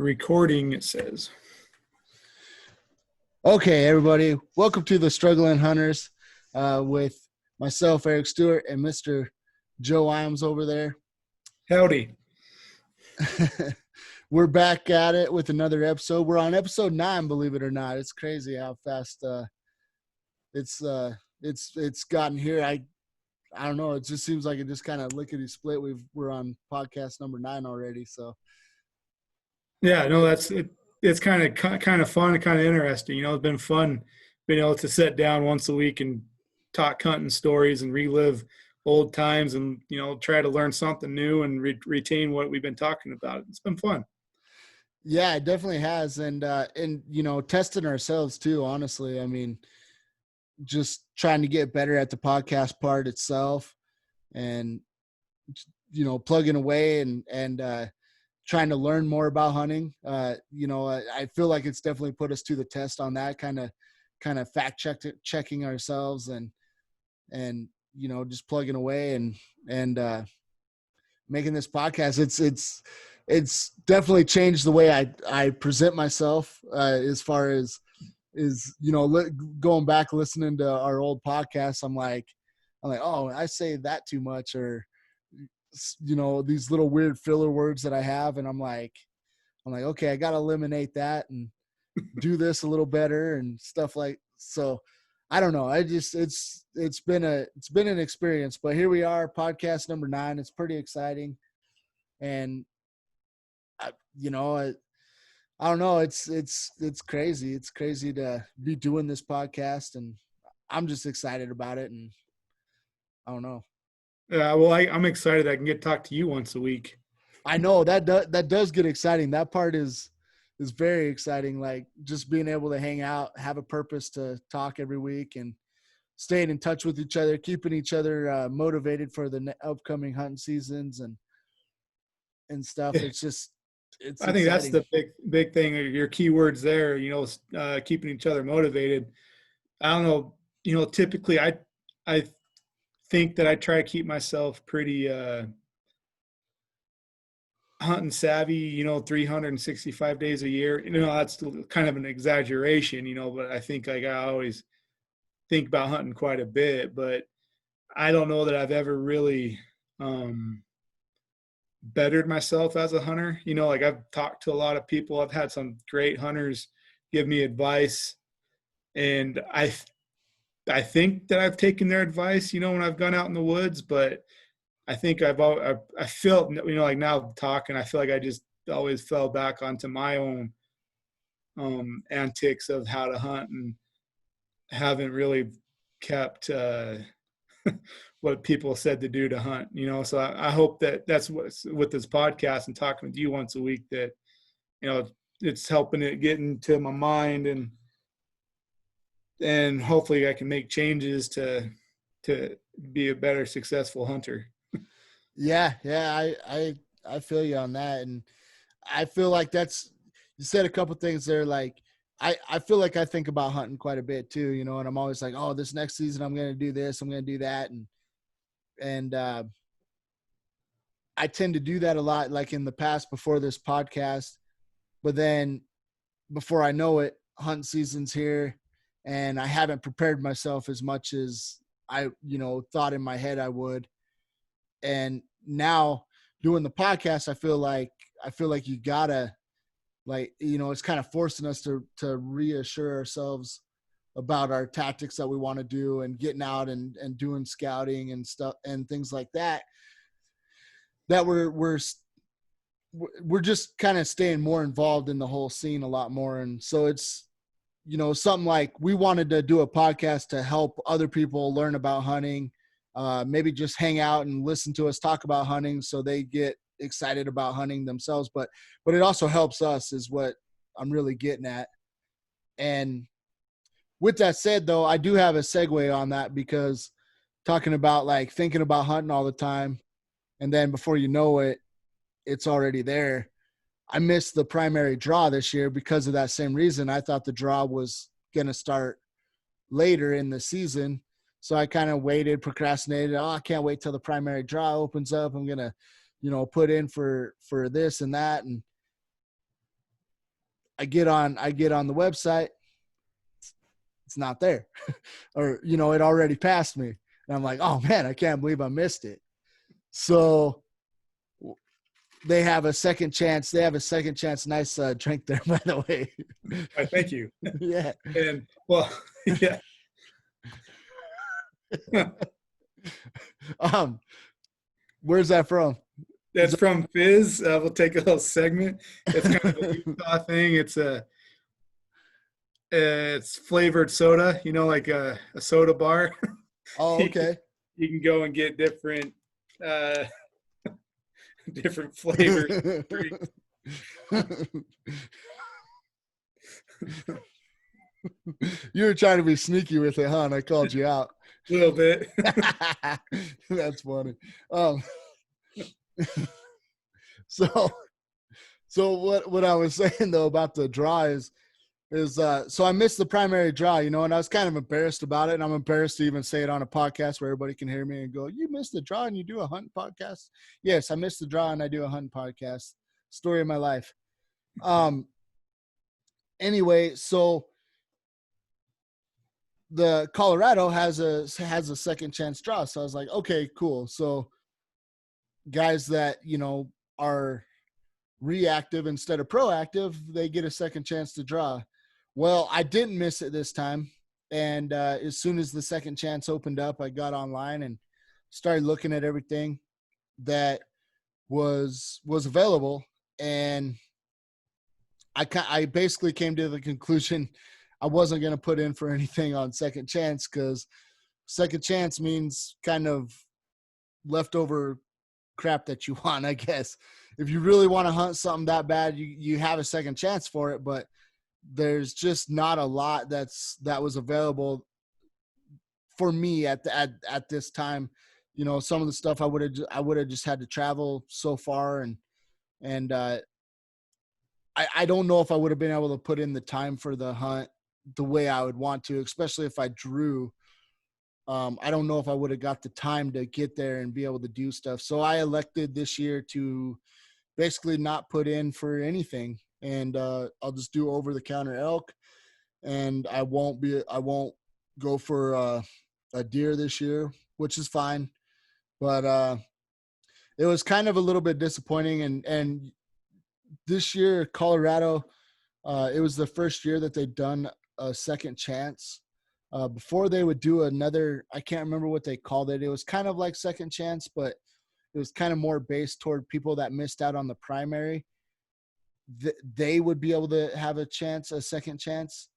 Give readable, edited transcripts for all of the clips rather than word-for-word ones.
Recording, it says. Okay, everybody. Welcome to the Struggling Hunters with myself, Eric Stewart, and Mr. Joe Iams over there. Howdy. We're back at it with another episode. We're on episode 9, believe it or not. It's crazy how fast it's gotten here. I don't know. It just seems like it just kind of lickety split. We're on podcast number 9 already. So yeah, no, that's it. It's kind of fun and kind of interesting. You know, it's been fun being able to sit down once a week and talk hunting stories and relive old times and, you know, try to learn something new and retain what we've been talking about. It's been fun. Yeah, it definitely has. And you know, testing ourselves too, honestly. I mean, just trying to get better at the podcast part itself and, you know, plugging away and trying to learn more about hunting. You know, I feel like it's definitely put us to the test on that kind of fact checking ourselves and, you know, just plugging away and making this podcast. It's definitely changed the way I present myself, as far as is, you know, going back, listening to our old podcasts. I'm like, oh, I say that too much, or, you know, these little weird filler words that I have. And I'm like, okay, I got to eliminate that and do this a little better and stuff like, so I don't know. It's been an experience, but here we are, podcast number 9. It's pretty exciting. And you know, I don't know. It's crazy. It's crazy to be doing this podcast, and I'm just excited about it. And I don't know. Yeah, well, I'm excited I can get to talk to you once a week. I know that does get exciting. That part is very exciting. Like just being able to hang out, have a purpose to talk every week, and staying in touch with each other, keeping each other motivated for the upcoming hunting seasons and stuff. It's just, it's I think exciting. that's the big thing. Your key words there, you know, keeping each other motivated. I don't know, you know, typically I think that I try to keep myself pretty hunting savvy, you know, 365 days a year. You know, that's kind of an exaggeration, you know, but I think like I always think about hunting quite a bit, but I don't know that I've ever really bettered myself as a hunter. You know, like I've talked to a lot of people. I've had some great hunters give me advice, and I think that I've taken their advice, you know, when I've gone out in the woods, but I think I felt, you know, like now talking, I feel like I just always fell back onto my own antics of how to hunt and haven't really kept what people said to do to hunt, you know. So I hope that that's what's with this podcast and talking with you once a week, that, you know, it's helping it get into my mind, and hopefully I can make changes to be a better successful hunter. Yeah, I feel you on that, and I feel like you said a couple things there. Like I feel like I think about hunting quite a bit too, you know, and I'm always like, oh, this next season I'm going to do this, I'm going to do that, and I tend to do that a lot, like in the past before this podcast, but then before I know it, hunting season's here, and I haven't prepared myself as much as I, you know, thought in my head I would. And now doing the podcast, I feel like you gotta, like, you know, it's kind of forcing us to reassure ourselves about our tactics that we want to do, and getting out and doing scouting and stuff and things like that, that we're just kind of staying more involved in the whole scene a lot more. And so it's, you know, something like we wanted to do a podcast to help other people learn about hunting, maybe just hang out and listen to us talk about hunting so they get excited about hunting themselves. But it also helps us, is what I'm really getting at. And with that said, though, I do have a segue on that, because talking about like thinking about hunting all the time, and then before you know it, it's already there. I missed the primary draw this year because of that same reason. I thought the draw was going to start later in the season. So I kind of waited, procrastinated. Oh, I can't wait till the primary draw opens up. I'm going to, you know, put in for this and that. And I get on the website. It's not there. Or, you know, it already passed me. And I'm like, oh man, I can't believe I missed it. So they have a second chance. Nice drink there, by the way. I thank you. Yeah. And well, yeah. Where's that from? That's from Fizz. We'll take a little segment. It's kind of a Utah thing. It's flavored soda, you know, like a soda bar. Oh, okay. You can go and get different different flavors. You were trying to be sneaky with it, huh? And I called you out. A little bit. That's funny. So what I was saying though about the draw is so I missed the primary draw, you know, and I was kind of embarrassed about it, and I'm embarrassed to even say it on a podcast where everybody can hear me and go, "You missed the draw and you do a hunting podcast?" Yes, I missed the draw and I do a hunting podcast. Story of my life. Anyway, so the Colorado has a second chance draw. So I was like, okay, cool. So guys that, you know, are reactive instead of proactive, they get a second chance to draw. Well, I didn't miss it this time. And as soon as the second chance opened up, I got online and started looking at everything that was available. And I basically came to the conclusion I wasn't going to put in for anything on second chance, because second chance means kind of leftover crap that you want, I guess. If you really want to hunt something that bad, you have a second chance for it, but there's just not a lot that was available for me at this time. You know, some of the stuff I would have just had to travel so far, and I don't know if I would have been able to put in the time for the hunt the way I would want to, especially if I drew. I don't know if I would have got the time to get there and be able to do stuff. So I elected this year to basically not put in for anything, and I'll just do over-the-counter elk, and I won't go for a deer this year, which is fine. But it was kind of a little bit disappointing, and this year Colorado, it was the first year that they'd done a second chance. Before they would do another, I can't remember what they called it. It was kind of like second chance, but it was kind of more based toward people that missed out on the primary. They would be able to have a second chance.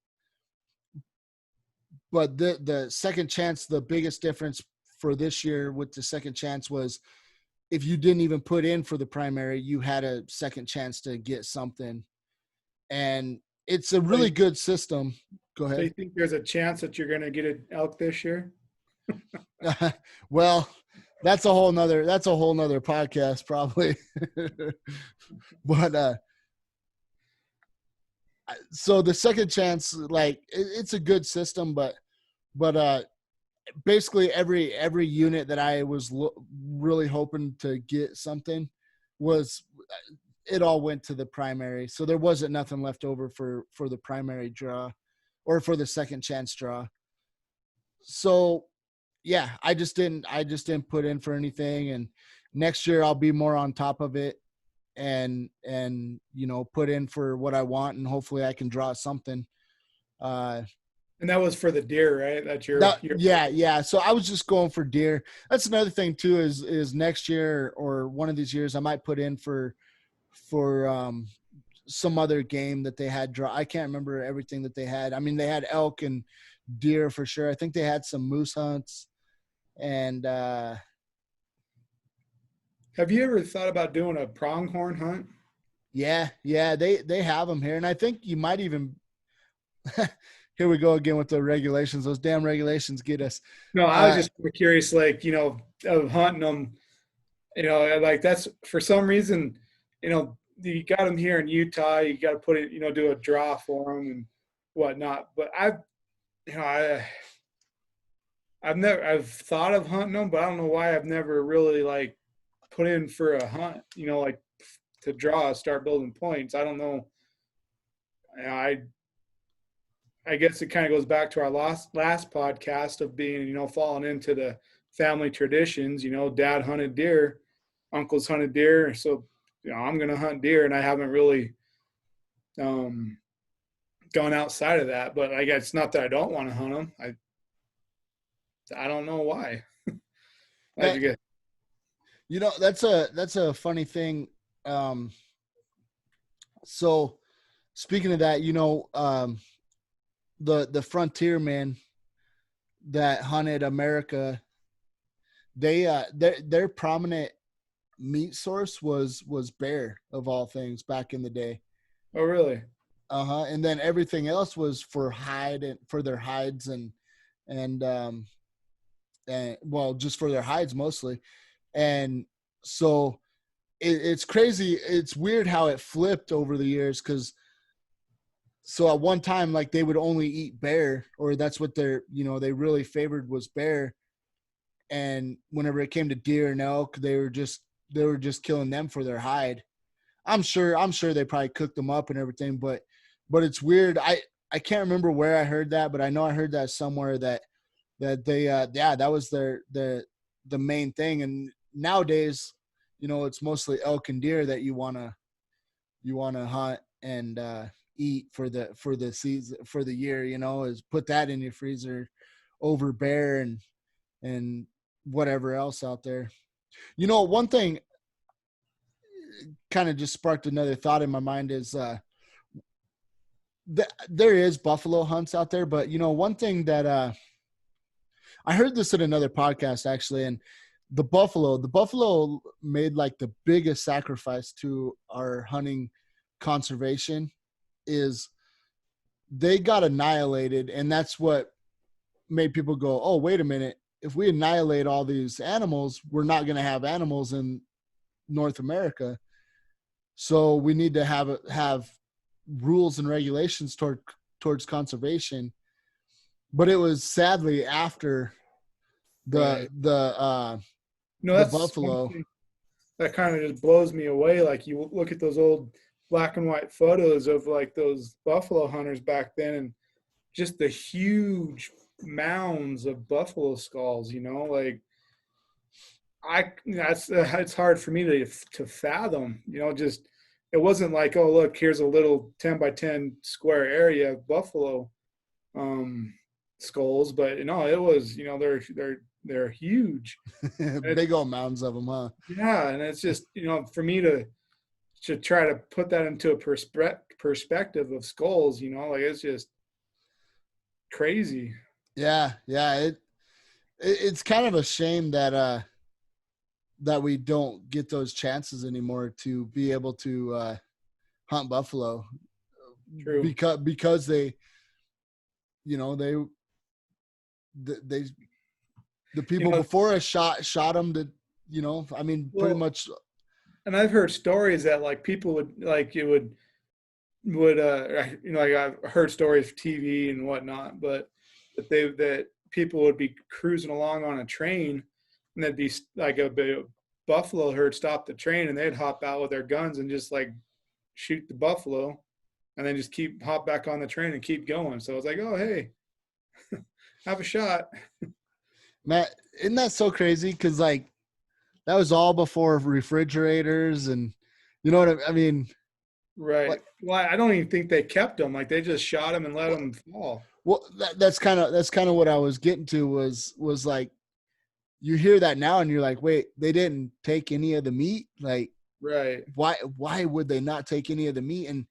But the second chance, the biggest difference for this year with the second chance was if you didn't even put in for the primary, you had a second chance to get something. And it's a really good system. Go ahead. Do you think there's a chance that you're going to get an elk this year? Well, that's a whole nother podcast probably. But so the second chance, like it's a good system, but basically every unit that I was really hoping to get something it all went to the primary. So there wasn't nothing left over for the primary draw or for the second chance draw. So yeah, I just didn't put in for anything, and next year I'll be more on top of it and you know, put in for what I want, and hopefully I can draw something. And that was for the deer, right? That's your yeah. So I was just going for deer. That's another thing too, is next year or one of these years I might put in for some other game that they had draw. I can't remember everything that they had. I mean, they had elk and deer for sure. I think they had some moose hunts. And have you ever thought about doing a pronghorn hunt? Yeah, they have them here, and I think you might even here we go again with the regulations. Those damn regulations get us. No, I was just curious, like, you know, of hunting them, you know, like that's for some reason, you know, you got them here in Utah, you got to put it, you know, do a draw for them and whatnot. But I've thought of hunting them, but I don't know why I've never really like put in for a hunt, you know, like to start building points. I don't know. I guess it kind of goes back to our last podcast of being, falling into the family traditions. Dad hunted deer, uncles hunted deer, so I'm going to hunt deer, and I haven't really um, gone outside of that. But I guess it's not that I don't want to hunt them. I don't know why. Yeah, I guess. that's a funny thing. So speaking of that, the frontier men that hunted America, their prominent meat source was bear, of all things, back in the day. Oh, really? And then everything else was for for their hides and well, just for their hides mostly. And so it's crazy. It's weird how it flipped over the years, because so at one time, like, they would only eat bear, or that's what they really favored was bear. And whenever it came to deer and elk, they were just killing them for their hide. I'm sure they probably cooked them up and everything, but it's weird. I can't remember where I heard that, but I know I heard that somewhere that they that was the main thing. And nowadays, it's mostly elk and deer that you want to hunt and eat for the season, for the year, is put that in your freezer over bear and whatever else out there. One thing kind of just sparked another thought in my mind is there is buffalo hunts out there, but one thing that I heard this in another podcast actually, and the buffalo made like the biggest sacrifice to our hunting conservation is they got annihilated. And that's what made people go, oh, wait a minute, if we annihilate all these animals, we're not going to have animals in North America. So we need to have rules and regulations towards conservation. But it was sadly after Right. the That's buffalo. something that kind of just blows me away. Like, you look at those old black and white photos of like those buffalo hunters back then, and just the huge mounds of buffalo skulls. Like, that's it's hard for me to fathom. Just, it wasn't like, oh, look, here's a little 10 by 10 square area of buffalo skulls, but it was, they're huge. Big old mounds of them, huh? Yeah, and it's just, for me to try to put that into a perspective of skulls, like, it's just crazy. Yeah. It's kind of a shame that we don't get those chances anymore to be able to hunt buffalo. True. Because they the people before us shot them to, I mean, pretty much. And I've heard stories that like people would like, it would like, I've heard stories of TV and whatnot, but that people would be cruising along on a train, and there'd be like a buffalo herd stop the train, and they'd hop out with their guns and just like shoot the buffalo, and then just hop back on the train and keep going. So it's like, oh, hey, have a shot. Matt, isn't that so crazy? Because like that was all before refrigerators, and you know what I mean? Right. Like, well, I don't even think they kept them. Like, they just shot them and let them fall. Well, that's kind of what I was getting to was like, you hear that now and you're like, wait, they didn't take any of the meat? Like, right. Why would they not take any of the meat? And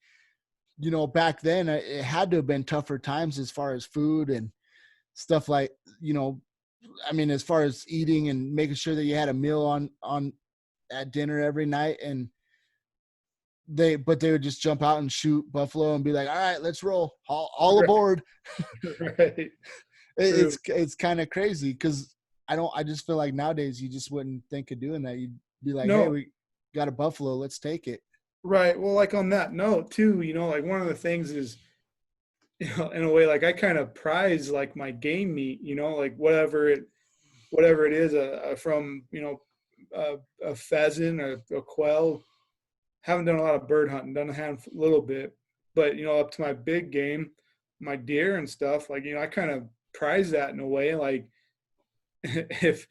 back then it had to have been tougher times as far as food and stuff, like, I mean, as far as eating and making sure that you had a meal on at dinner every night. And they would just jump out and shoot buffalo and be like, all right, let's roll, all aboard. Right. It's kind of crazy, because I just feel like nowadays you just wouldn't think of doing that. You'd be like, hey, we got a buffalo, let's take it. Right. Well, like, on that note too, like, one of the things is, in a way, like, I kind of prize like my game meat, like whatever it is, from, a pheasant or a quail. Haven't done a lot of bird hunting, done a little bit, But, up to my big game, my deer and stuff, like, I kind of prize that in a way. Like, if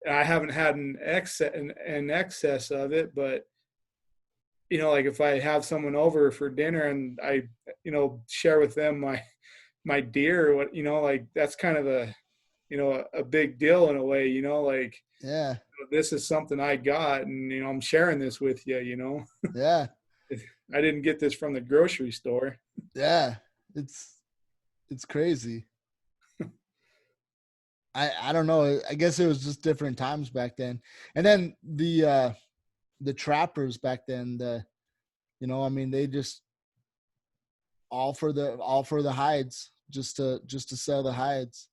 I haven't had an excess of it, but, like if I have someone over for dinner and I, share with them my deer, what, like that's kind of a big deal in a way, like Yeah. this is something I got, and I'm sharing this with you. Yeah. I didn't get this from the grocery store. Yeah. It's crazy. I don't know. I guess it was just different times back then. And then the trappers back then, I mean, they just all for the hides, just to sell the hides.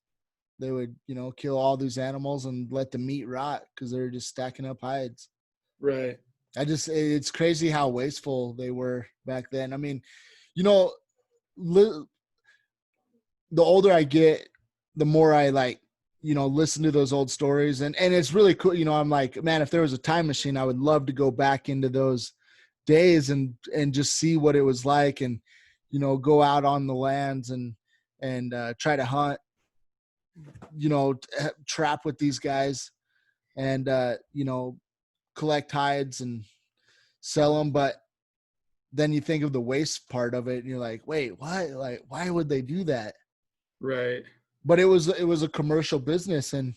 They would, kill all these animals and let the meat rot because they're just stacking up hides. Right. It's crazy how wasteful they were back then. I mean, you know, li- the older I get, the more I like, listen to those old stories, and it's really cool. I'm like, man, if there was a time machine, I would love to go back into those days and just see what it was like, and go out on the lands and try to hunt, trap with these guys, and collect hides and sell them. But then you think of the waste part of it, and you're like, wait, what? Like, why would they do that? Right. But it was a commercial business, and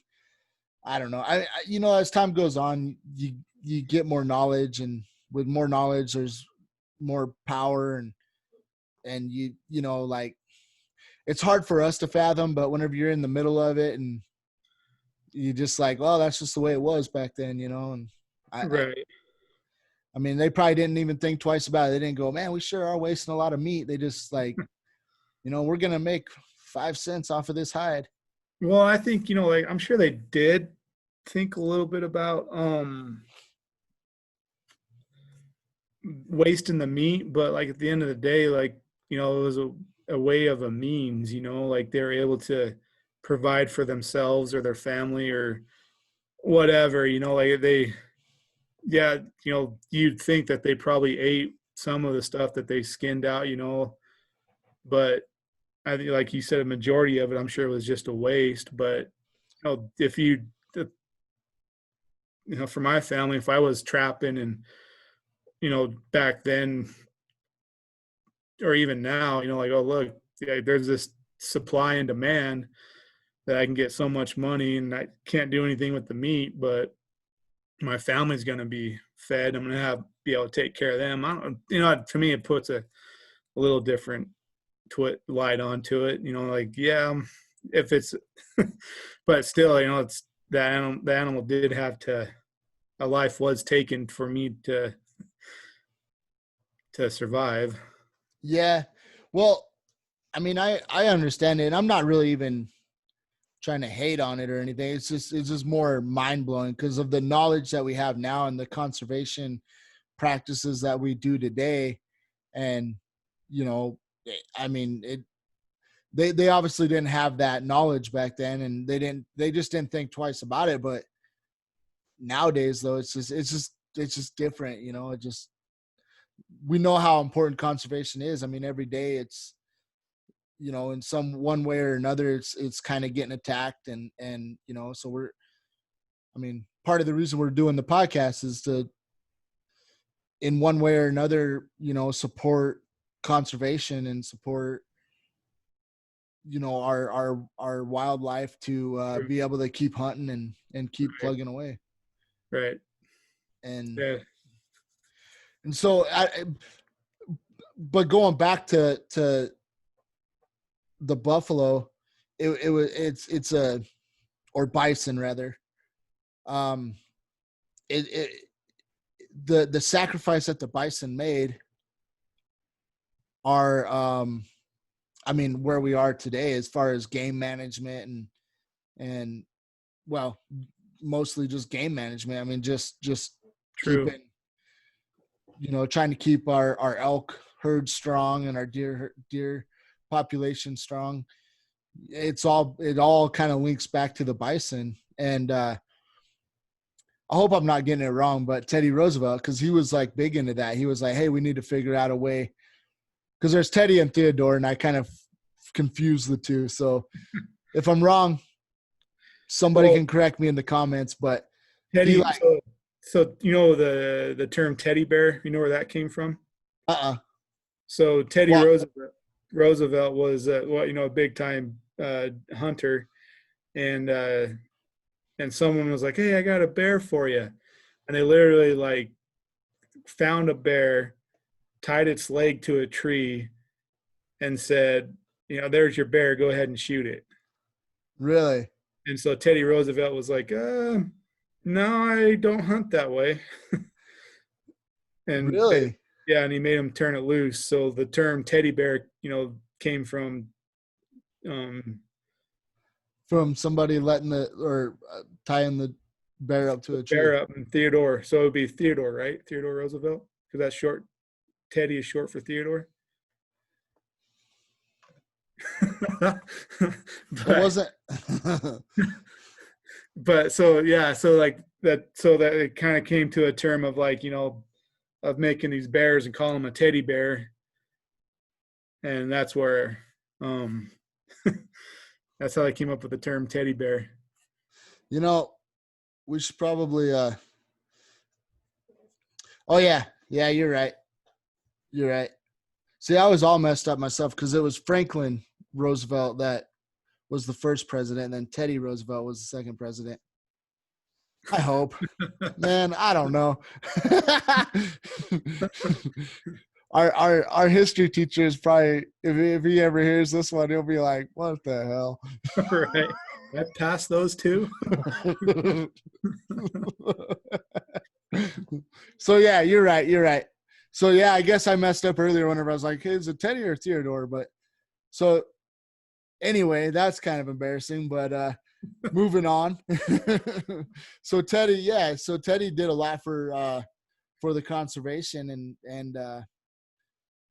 I don't know. As time goes on, you get more knowledge, and with more knowledge, there's more power, and like, it's hard for us to fathom. But whenever you're in the middle of it, and you just like, well, that's just the way it was back then, and I Right. I mean, they probably didn't even think twice about it. They didn't go, man, we sure are wasting a lot of meat. They just like, we're gonna make 5 cents off of this hide. Well, I think, like I'm sure they did think a little bit about wasting the meat, but like at the end of the day, like, it was a way of a means, like they were able to provide for themselves or their family or whatever, like yeah, you'd think that they probably ate some of the stuff that they skinned out, but I think, like you said, a majority of it, I'm sure, was just a waste. But if for my family, if I was trapping and back then or even now, like, oh look, yeah, there's this supply and demand that I can get so much money, and I can't do anything with the meat, but my family's going to be fed. I'm going to be able to take care of them. I don't, to me, it puts a little different light onto it. Like, yeah, if it's, but still, it's the animal did have to, a life was taken for me to survive. Yeah. Well, I mean, I understand it. And I'm not really even trying to hate on it or anything. It's just more mind blowing because of the knowledge that we have now and the conservation practices that we do today. And, I mean, they obviously didn't have that knowledge back then, and they just didn't think twice about it. But nowadays, though, it's just different. We know how important conservation is. I mean, every day it's, in some one way or another, it's kind of getting attacked, and so I mean, part of the reason we're doing the podcast is to, in one way or another, support conservation and support, our wildlife to be able to keep hunting and keep Right. plugging away. Right. And Yeah. and so but going back to the buffalo, it's a, or bison rather. um it the sacrifice that the bison made are, I mean, where we are today as far as game management and well, mostly just game management. I mean, just True. keeping, trying to keep our elk herd strong and our deer population strong. It all kind of links back to the bison. And I hope I'm not getting it wrong, but Teddy Roosevelt, because he was like big into that. He was like, hey, we need to figure out a way because there's Teddy and Theodore, and I kind of confuse the two. So if I'm wrong, somebody Well, can correct me in the comments. But he Teddy. like So you know the term teddy bear. You know where that came from? So Teddy well, Roosevelt was a big time hunter, and someone was like, "Hey, I got a bear for you," and they literally like found a bear, tied its leg to a tree, and said, "There's your bear. Go ahead and shoot it." really, And so Teddy Roosevelt was like, "No, I don't hunt that way," and really yeah, and he made him turn it loose. So the term teddy bear, came from um, from somebody letting tying the bear up to a tree. bear up and Theodore. So it would be Theodore, right? Theodore Roosevelt, because that's short. Teddy is short for Theodore. It but wasn't. but so yeah, so like that, so that it kind of came to a term of like of making these bears and calling them a teddy bear, and that's where um that's how I came up with the term teddy bear. You know, we should probably. Oh yeah, yeah, you're right. You're right. See, I was all messed up myself because it was Franklin Roosevelt that was the first president, and then Teddy Roosevelt was the second president. I hope. Man, I don't know. our history teacher is probably if he ever hears this one, he'll be like, "What the hell?" Right. I passed those two. So yeah, you're right. You're right. So yeah, I guess I messed up earlier whenever I was like, hey, is it Teddy or Theodore? But so anyway, that's kind of embarrassing. But moving on. So Teddy, yeah, so Teddy did a lot for the conservation and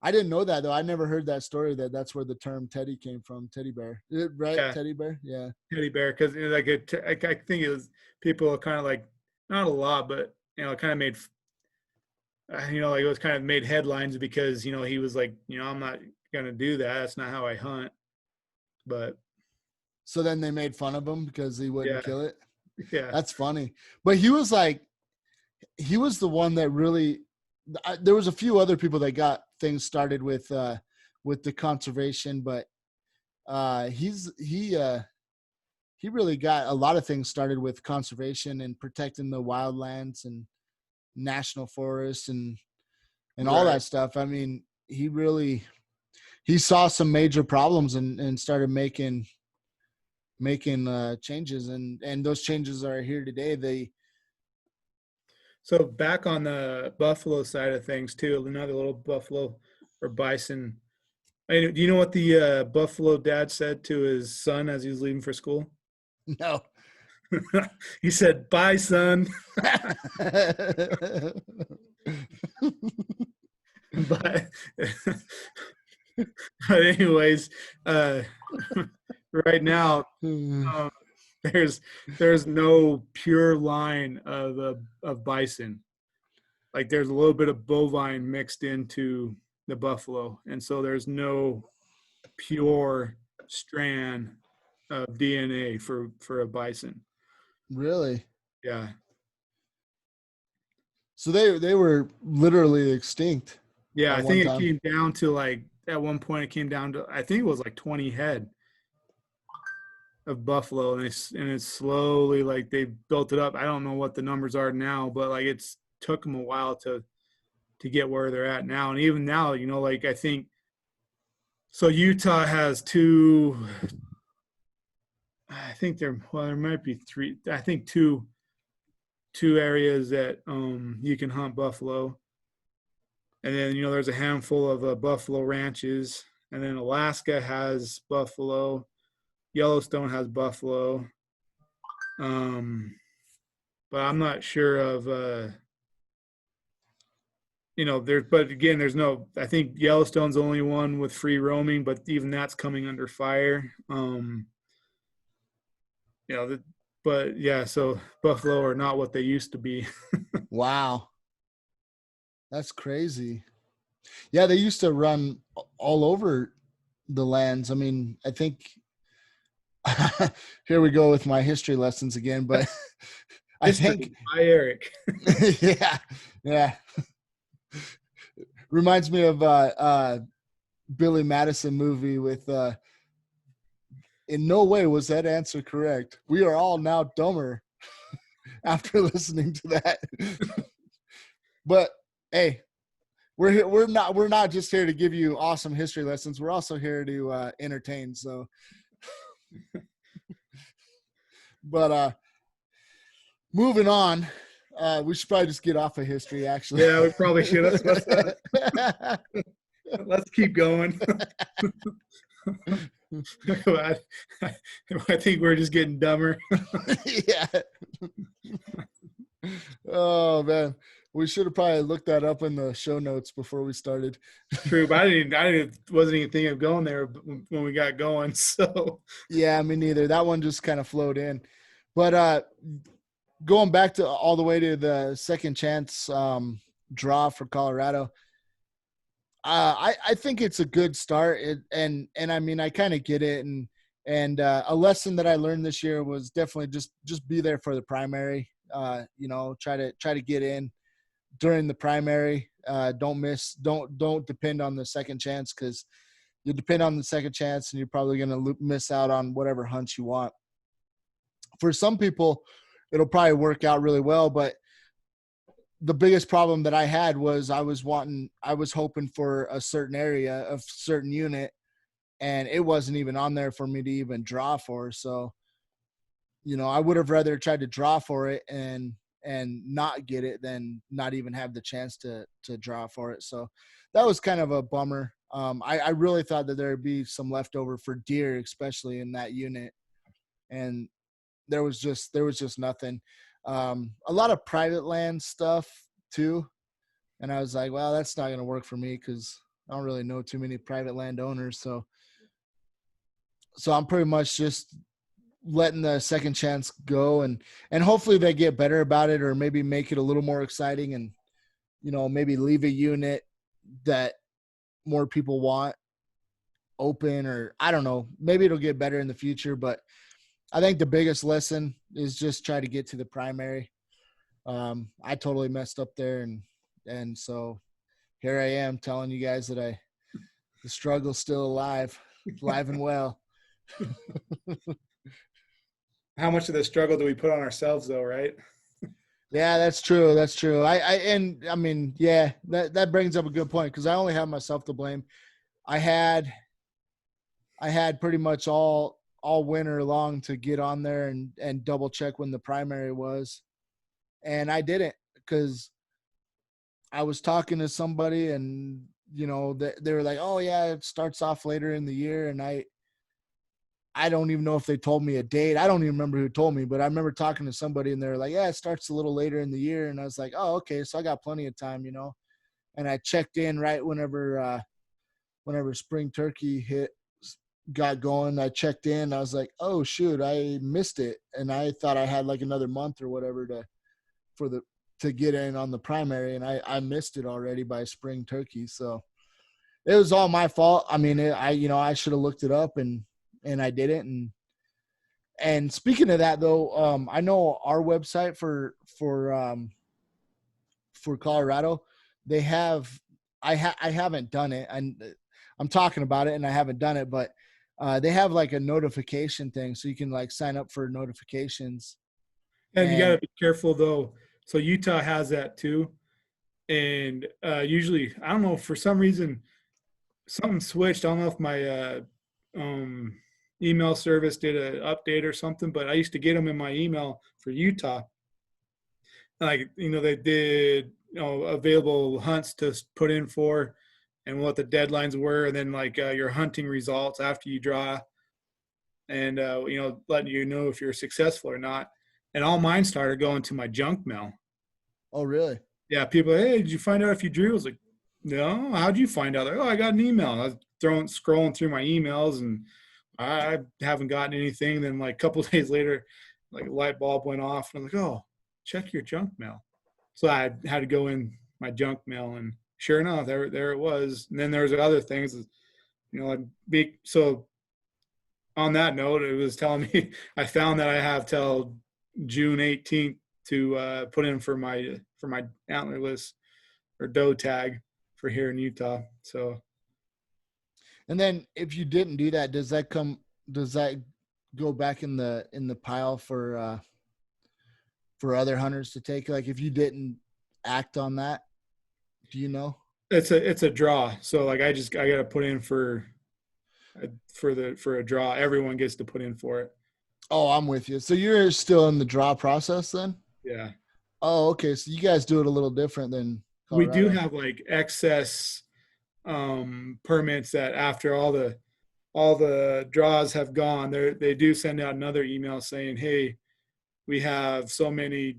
I didn't know that though. I never heard that story that's where the term Teddy came from. Teddy bear, right? Yeah, Teddy bear, yeah. teddy bear, because I think it was people kind of like, not a lot, but kind of made like it was kind of made headlines because he was like, I'm not gonna do that. That's not how I hunt. But So then they made fun of him because he wouldn't yeah, kill it. yeah, That's funny. But he was the one that really. There was a few other people that got things started with the conservation, but he really got a lot of things started with conservation and protecting the wildlands and national forests and all right. that stuff. I mean, he saw some major problems and started making changes, and those changes are here today. So back on the buffalo side of things too, another little buffalo or bison. Do you know what the buffalo dad said to his son as he was leaving for school? No. He said, "Bye, son." but but anyways, uh, right now um, there's no pure line of bison. Like there's a little bit of bovine mixed into the buffalo, and so there's no pure strand of DNA for a bison. Really? Yeah, So they were literally extinct yeah. at I one think it time. came down to like at one point it came down to I think it was like 20 head of buffalo, and it's slowly like they built it up. I don't know what the numbers are now, but like it's took them a while to get where they're at now, and even now, like I think so. Utah has two. I think there might be three. I think two areas that you can hunt buffalo, and then there's a handful of buffalo ranches, and then Alaska has buffalo, Yellowstone has buffalo, um, but I'm not sure of there. But again, there's no. I think Yellowstone's the only one with free roaming, but even that's coming under fire. You know, but yeah, so buffalo are not what they used to be. Wow. That's crazy. Yeah, they used to run all over the lands. I mean, I think here we go with my history lessons again, but I think History by Eric. yeah, yeah. Reminds me of Billy Madison movie with in no way was that answer correct. We are all now dumber after listening to that. But hey, we're here, we're not just here to give you awesome history lessons. We're also here to entertain. So, but moving on, we should probably just get off of history. Actually, Yeah, we probably should. Let's keep going. I think we're just getting dumber. Yeah. Oh man, we should have probably looked that up in the show notes before we started. True, but wasn't even thinking of going there when we got going. So Yeah, me neither. That one just kind of flowed in. But going back to all the way to the second chance draw for Colorado, I think it's a good start. And I mean, I kind of get it. And a lesson that I learned this year was definitely just be there for the primary. Try to get in during the primary. Don't depend on the second chance, because you depend on the second chance and you're probably going to miss out on whatever hunts you want. For some people, it'll probably work out really well, but the biggest problem that I had was I was hoping for a certain area, a certain unit, and it wasn't even on there for me to even draw for. So, I would have rather tried to draw for it and not get it than not even have the chance to draw for it. So that was kind of a bummer. I really thought that there'd be some leftover for deer, especially in that unit. And there was just nothing. A lot of private land stuff too. And I was like, well, that's not going to work for me because I don't really know too many private landowners. So I'm pretty much just letting the second chance go, and hopefully they get better about it, or maybe make it a little more exciting, and maybe leave a unit that more people want open, or I don't know, maybe it'll get better in the future. But I think the biggest lesson is just try to get to the primary. I totally messed up there, and so here I am telling you guys that the struggle's still alive and well. how much of the struggle do we put on ourselves, though, right? Yeah, that's true. That's true. I mean, yeah, that brings up a good point, because I only have myself to blame. I had pretty much all winter long to get on there and double check when the primary was, and I didn't, because I was talking to somebody, and they were like, "Oh yeah, it starts off later in the year," and I don't even know if they told me a date. I don't even remember who told me, but I remember talking to somebody and they were like, yeah, it starts a little later in the year. And I was like, oh, okay. So I got plenty of time, and I checked in right whenever spring turkey got going. I checked in. I was like, oh shoot, I missed it. And I thought I had like another month or whatever to get in on the primary. And I missed it already by spring turkey. So it was all my fault. I mean, I should have looked it up, and I didn't. And speaking of that, though, I know our website for Colorado, they have. I haven't done it, and I'm talking about it, and I haven't done it, but they have like a notification thing, so you can like sign up for notifications. And you got to And be careful, though. So Utah has that too, and usually, I don't know, for some reason, something switched. I don't know if my um, email service did an update or something, but I used to get them in my email for Utah. Like, they did, available hunts to put in for, and what the deadlines were, and then like your hunting results after you draw, and letting you know if you're successful or not. And all mine started going to my junk mail. oh, really? Yeah, people, hey, did you find out if you drew? I was like, no. How'd you find out? Like, oh, I got an email. I was scrolling through my emails, and I haven't gotten anything. Then like a couple of days later, like a light bulb went off, and I'm like, oh, check your junk mail. So I had to go in my junk mail and sure enough, there it was. And then there was other things, so on that note, it was telling me I found that I have till June 18th to put in for my antlerless or doe tag for here in Utah. So, And then if you didn't do that, does that go back in the pile for other hunters to take? Like if you didn't act on that, do you know? it's a draw. So like I got to put in for a draw. Everyone gets to put in for it. Oh, I'm with you. So you're still in the draw process then? Yeah. Oh, okay. So you guys do it a little different than We do Colorado. have like excess permits that after all the draws have gone, they do send out another email saying, "Hey, we have so many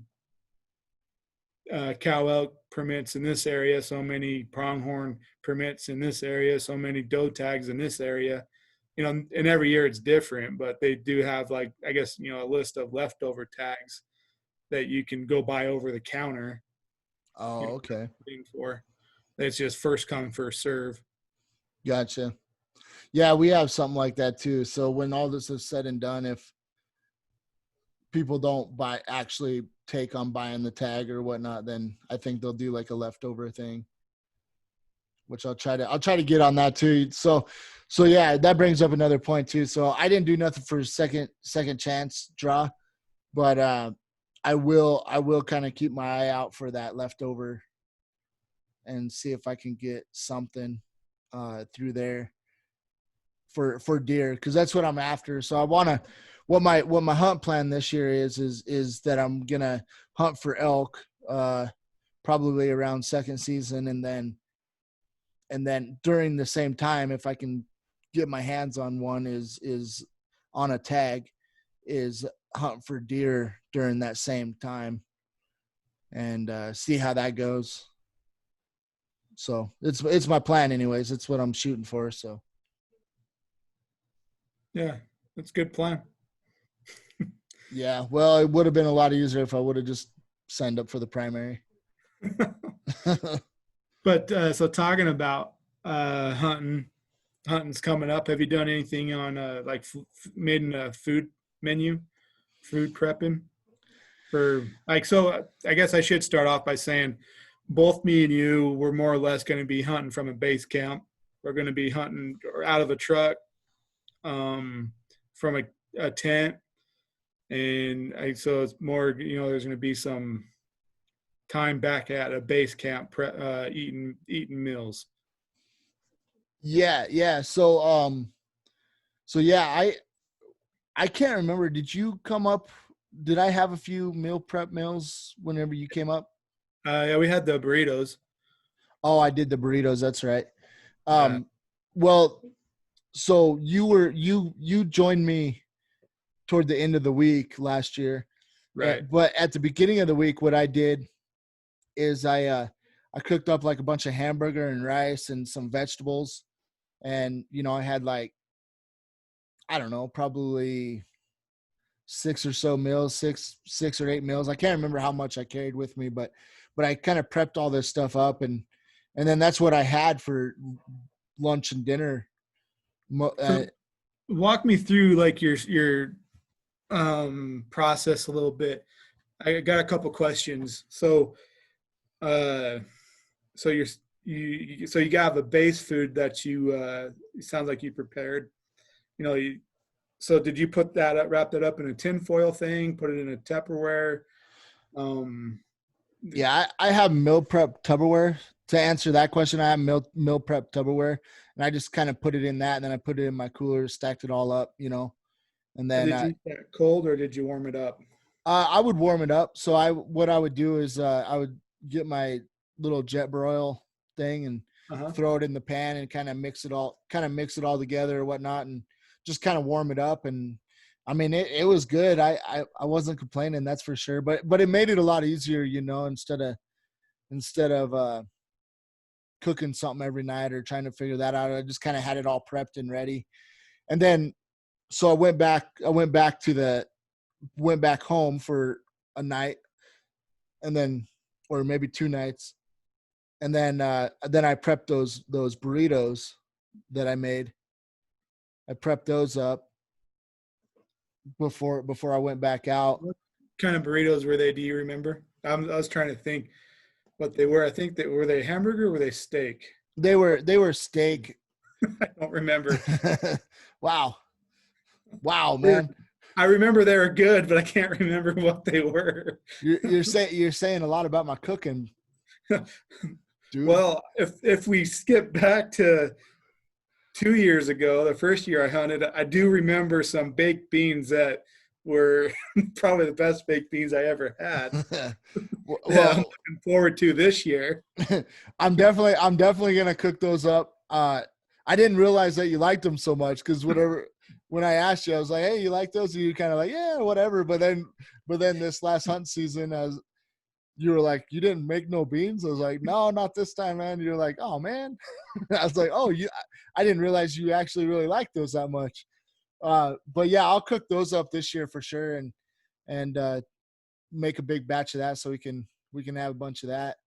cow elk permits in this area, so many pronghorn permits in this area, so many doe tags in this area." And every year it's different, but they do have like, I guess, a list of leftover tags that you can go buy over the counter. Oh, okay. For it's just first come, first serve. Gotcha. Yeah, we have something like that too. So when all this is said and done, if people don't actually take on buying the tag or whatnot, then I think they'll do like a leftover thing, which I'll try to get on that too. So yeah, that brings up another point too. So I didn't do nothing for second chance draw, but I will kind of keep my eye out for that leftover and see if I can get something through there for deer, because that's what I'm after. So I want to, what my hunt plan this year is that I'm gonna hunt for elk probably around second season, and then during the same time, if I can get my hands on one, is on a tag, is hunt for deer during that same time and see how that goes. So it's my plan anyways. It's what I'm shooting for. So Yeah, that's a good plan. yeah, well, it would have been a lot easier if I would have just signed up for the primary. But so talking about hunting's coming up. Have you done anything on like made a food menu, food prepping for like? So I guess I should start off by saying both me and you were more or less going to be hunting from a base camp. We're going to be hunting or out of a truck, from a tent, and so it's more. There's going to be some time back at a base camp, eating meals. Yeah. So yeah, I can't remember. Did I have a few meal prep meals whenever you came up? Yeah, we had the burritos. Oh, I did the burritos. That's right. Yeah, Well, so you joined me toward the end of the week last year, right. but at the beginning of the week, what I did is I cooked up like a bunch of hamburger and rice and some vegetables, and I had like, I don't know, probably six or eight meals. I can't remember how much I carried with me, but I kind of prepped all this stuff up, and then that's what I had for lunch and dinner. So walk me through like your process a little bit. I got a couple questions. So uh so you got a base food that it sounds like you prepared. So did you put that up, wrap that up in a tinfoil thing, put it in a Tupperware? Um Yeah, I have meal prep Tupperware. To answer that question, I have meal prep Tupperware, and I just kind of put it in that, and then I put it in my cooler, stacked it all up, and then did you eat that cold or did you warm it up? I would warm it up. So what I would do is I would get my little jet broil thing and Uh-huh. throw it in the pan and kind of mix it all together or whatnot, and just kind of warm it up. And I mean, it was good. I wasn't complaining, that's for sure. But it made it a lot easier, instead of cooking something every night or trying to figure that out. I just kind of had it all prepped and ready. And then so I went back home for a night, and then, or maybe two nights. And then I prepped those burritos that I made. I prepped those up before I went back out. What kind of burritos were they? Do you remember? I was trying to think what they were. I think that were they hamburger or were they steak? They were steak. I don't remember. Wow, They were- man. I remember they were good, but I can't remember what they were. You're saying a lot about my cooking, dude. Well, if we skip back to 2 years ago, the first year I hunted, I do remember some baked beans that were probably the best baked beans I ever had. That I'm looking forward to this year. I'm definitely gonna cook those up. I didn't realize that you liked them so much because when I asked you, I was like, "Hey, you like those?" And you kind of like, "Yeah, whatever." But then this last hunt season, you were like, "You didn't make no beans?" I was like, "No, not this time, man." You're like, "Oh man," I was like, "Oh, I didn't realize you actually really like those that much." But yeah, I'll cook those up this year for sure, and make a big batch of that so we can have a bunch of that.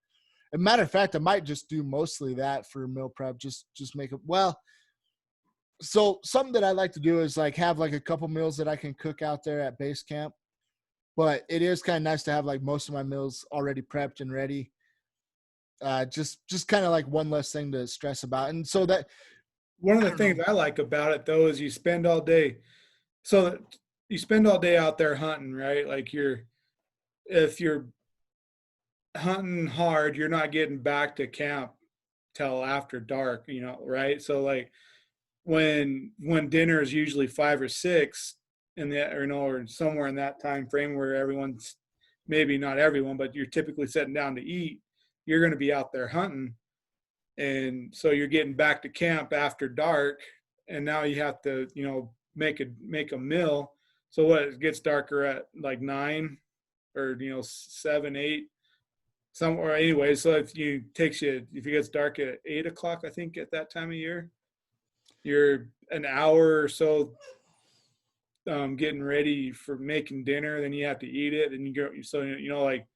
As a matter of fact, I might just do mostly that for meal prep. Just make it well. So something that I like to do is like have like a couple meals that I can cook out there at base camp. But it is kind of nice to have like most of my meals already prepped and ready. Just kind of like one less thing to stress about. And so that One of the things I like about it though is you spend all day. So you spend all day out there hunting, right? Like if you're hunting hard, you're not getting back to camp till after dark, right? So like when dinner is usually 5 or 6 in the or somewhere in that time frame where everyone's, maybe not everyone, but you're typically sitting down to eat, you're going to be out there hunting, and so you're getting back to camp after dark, and now you have to make a meal. So what, it gets darker at like 9 or 7, 8 somewhere anyway. So if it gets dark at 8 o'clock, I think at that time of year, you're an hour or so getting ready for making dinner. Then you have to eat it, and you go. So like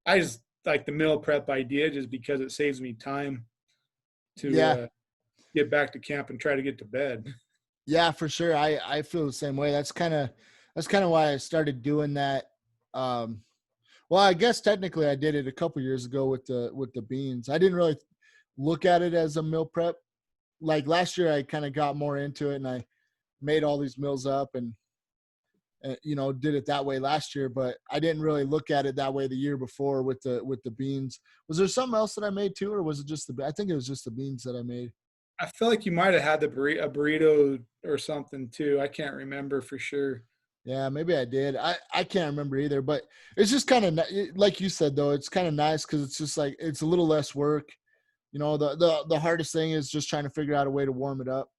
I just like the meal prep idea just because it saves me time to get back to camp and try to get to bed. Yeah, for sure. I feel the same way. That's kind of why I started doing that. Well, I guess technically I did it a couple years ago with the beans. I didn't really look at it as a meal prep. Like last year, I kind of got more into it and I made all these meals up and did it that way last year. But I didn't really look at it that way the year before with the beans. Was there something else that I made too, or was it just I think it was just the beans that I made. I feel like you might have had a burrito or something too. I can't remember for sure. Yeah, maybe I did. I can't remember either, but it's just kind of like you said though. It's kind of nice because it's just like it's a little less work. The hardest thing is just trying to figure out a way to warm it up.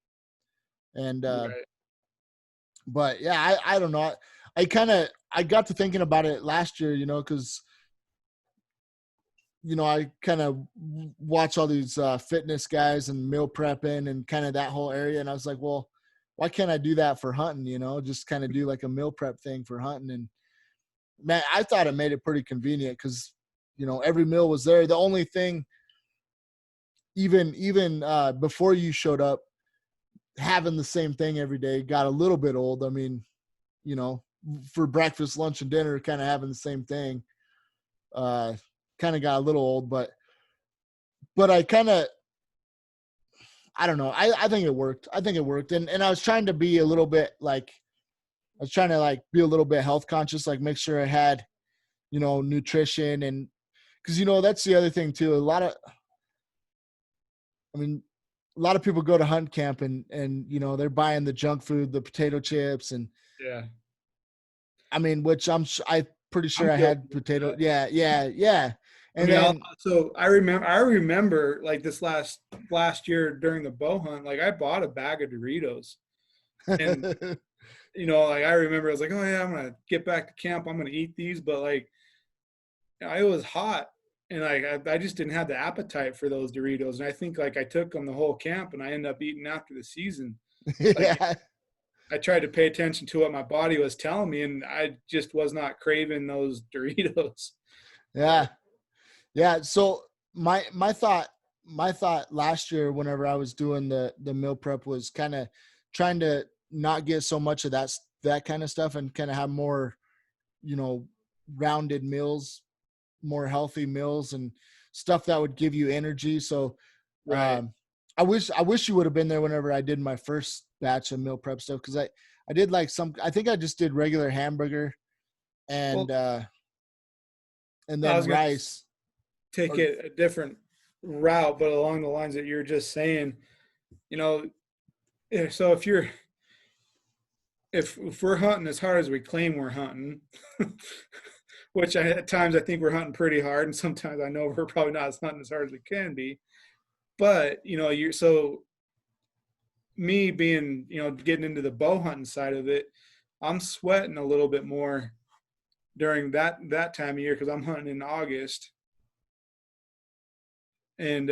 And Right. but yeah, I don't know. I got to thinking about it last year, because I kind of watch all these fitness guys and meal prepping and kind of that whole area, and I was like, well, why can't I do that for hunting? Just kind of do like a meal prep thing for hunting. And man, I thought it made it pretty convenient because every meal was there. The only thing, even before you showed up, having the same thing every day got a little bit old. I mean, for breakfast, lunch, and dinner, kind of having the same thing, kind of got a little old. But I don't know. I think it worked. And I was trying to be a little bit like, be a little bit health conscious, like make sure I had, nutrition. And because, that's the other thing too. A lot of people go to hunt camp and they're buying the junk food, the potato chips. And Yeah. which I'm pretty sure I had potato. Yeah. And so I remember like this last year during the bow hunt, like I bought a bag of Doritos, and like I remember I was like, oh yeah, I'm gonna get back to camp, I'm gonna eat these, but like it was hot, and I just didn't have the appetite for those Doritos, and I think like I took them the whole camp, and I ended up eating after the season. Like, yeah. I tried to pay attention to what my body was telling me, and I just was not craving those Doritos. Yeah. Yeah. So my thought last year whenever I was doing the meal prep was kind of trying to not get so much of that kind of stuff and kind of have more, rounded meals, more healthy meals and stuff that would give you energy. So Right. I wish you would have been there whenever I did my first batch of meal prep stuff, because I did like I think I just did regular hamburger Well, and I then was going to rice. take Or it a different route, but along the lines that you're just saying, you know, so if we're hunting as hard as we claim we're hunting, which at times I think we're hunting pretty hard, and sometimes I know we're probably not as hunting as hard as we can be. But you're so me being getting into the bow hunting side of it, I'm sweating a little bit more during that time of year because I'm hunting in August, and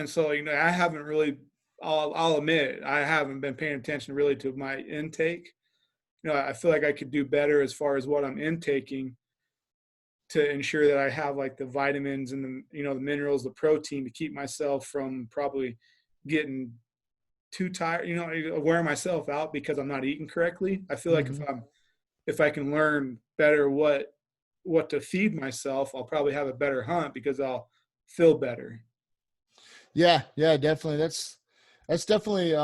so I haven't really. I'll admit it, I haven't been paying attention really to my intake. I feel like I could do better as far as what I'm intaking to ensure that I have like the vitamins and the minerals, the protein to keep myself from probably getting too tired, wearing myself out because I'm not eating correctly. I feel like Mhm. if I can learn better what to feed myself, I'll probably have a better hunt because I'll feel better. Yeah, definitely. That's definitely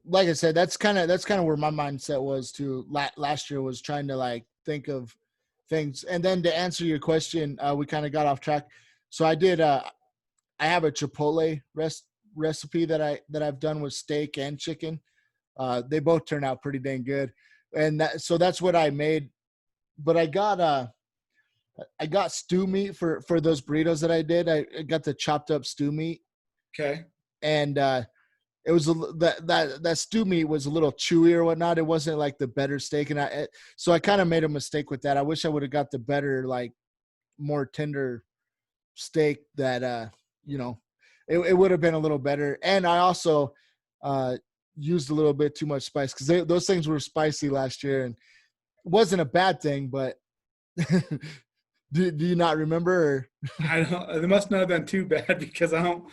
like I said, that's kind of where my mindset was too. Last year was trying to like think of things, and then to answer your question, we kind of got off track. So I have a Chipotle recipe that I've done with steak and chicken. They both turn out pretty dang good, and so that's what I made. But I got stew meat for those burritos that I did. I got the chopped up stew meat, Okay. and it was that stew meat was a little chewy or whatnot. It wasn't like the better steak, and so I kind of made a mistake with that. I wish I would have got the better, like more tender steak that it would have been a little better. And I also uh used a little bit too much spice because those things were spicy last year, and it wasn't a bad thing, but do you not remember? Or? I don't. It must not have been too bad because I don't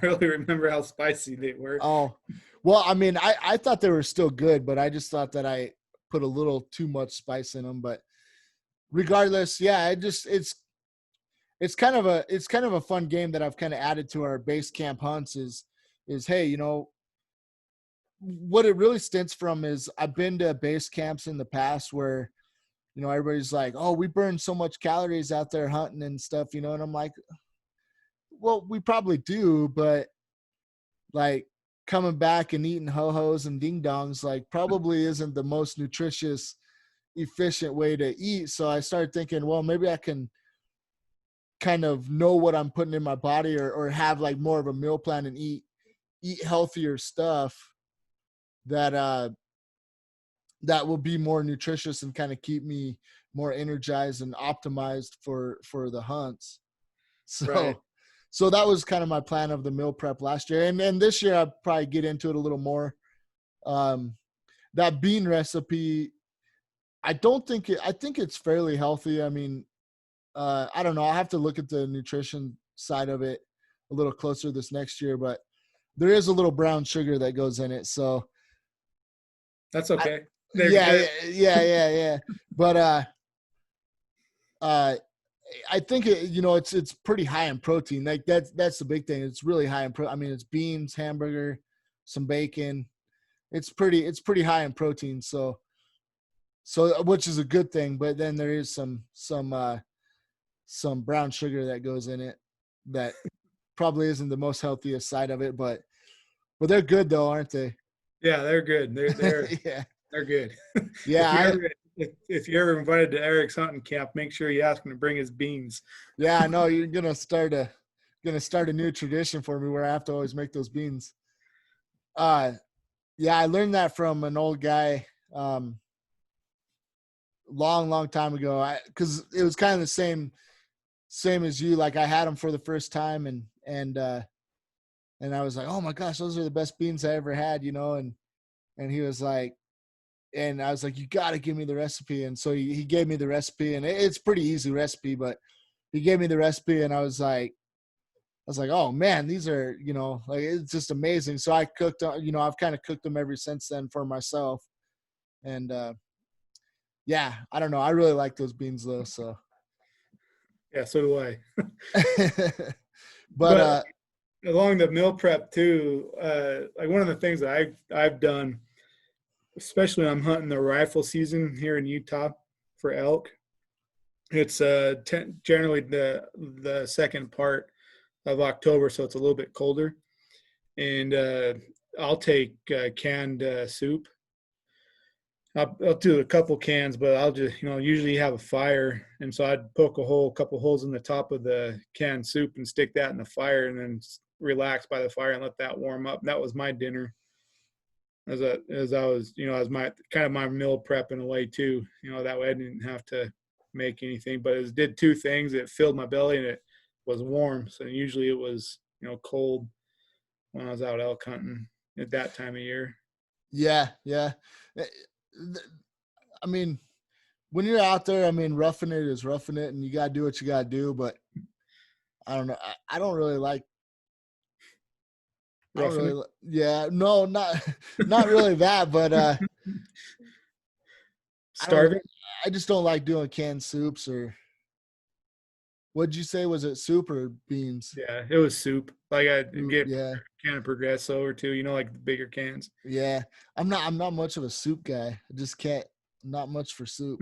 really remember how spicy they were. Oh, well, I mean, I thought they were still good, but I just thought that I put a little too much spice in them. But regardless, yeah, it's kind of a fun game that I've kind of added to our base camp hunts is hey, what it really stints from is I've been to base camps in the past where everybody's like, oh, we burn so much calories out there hunting and stuff, and I'm like, well, we probably do, but like coming back and eating ho-hos and ding dongs like probably isn't the most nutritious, efficient way to eat. So I started thinking, well, maybe I can kind of know what I'm putting in my body, or have like more of a meal plan and eat healthier stuff that that will be more nutritious and kind of keep me more energized and optimized for the hunts. Right. So so that was kind of my plan of the meal prep last year. And then this year I'll probably get into it a little more. Um, that bean recipe, I think it's fairly healthy. I mean, I don't know. I'll have to look at the nutrition side of it a little closer this next year, but there is a little brown sugar that goes in it. So That's I, okay. yeah, They're yeah. But uh, I think it's pretty high in protein. Like that's the big thing. It's really high in protein. I mean, it's beans, hamburger, some bacon. It's pretty high in protein. So which is a good thing. But then there is some brown sugar that goes in it that probably isn't the most healthiest side of it. But they're good though, aren't they? yeah, they're good. Yeah, They're good. yeah. If you're ever invited to Eric's hunting camp, make sure you ask him to bring his beans. Yeah, I know you're gonna start a new tradition for me where I have to always make those beans. Uh yeah, I learned that from an old guy long time ago. Because it was kind of the same as you. Like I had them for the first time, and I was like, oh my gosh, those are the best beans I ever had, and he was like, and I was like, you got to give me the recipe. And so he gave me the recipe, and it's pretty easy recipe, but he gave me the recipe, and I was like, oh man, these are, like, it's just amazing. So I cooked, I've kind of cooked them ever since then for myself. And yeah, I don't know. I really like those beans though. So, Yeah, so do I. but But along the meal prep too, like one of the things that I've done, especially when I'm hunting the rifle season here in Utah for elk, it's generally the second part of October, so it's a little bit colder, and I'll take canned soup. I'll do a couple cans, but I'll just, usually have a fire. And so I'd poke a couple holes in the top of the canned soup and stick that in the fire and then relax by the fire and let that warm up. That was my dinner as I was, as my kind of my meal prep in a way too, that way I didn't have to make anything, but it did two things. It filled my belly and it was warm. So usually it was, cold when I was out elk hunting at that time of year. yeah. I mean, when you're out there, I mean, roughing it is roughing it, and you got to do what you got to do. But I don't know. I don't really like. I don't Roughing really. it. Yeah, no, not really that. But I don't. Starving. I just don't like doing canned soups. Or what'd you say? Was it soup or beans? Yeah, it was soup. Like I Soup, get yeah, a can of Progresso or two, like the bigger cans. yeah. I'm not much of a soup guy. I just can't. Not much for soup.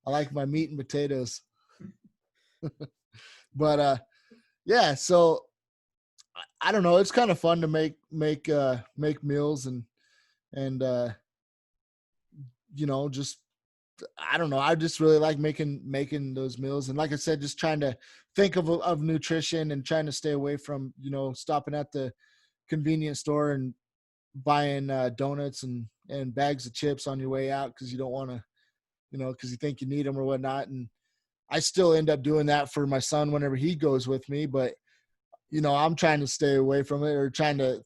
I like my meat and potatoes. But yeah. So I don't know. It's kind of fun to make meals and just I don't know. I just really like making those meals, and like I said, just trying to think of nutrition and trying to stay away from stopping at the convenience store and buying donuts and bags of chips on your way out because you don't want to, because you think you need them or whatnot. And I still end up doing that for my son whenever he goes with me, but I'm trying to stay away from it, or trying to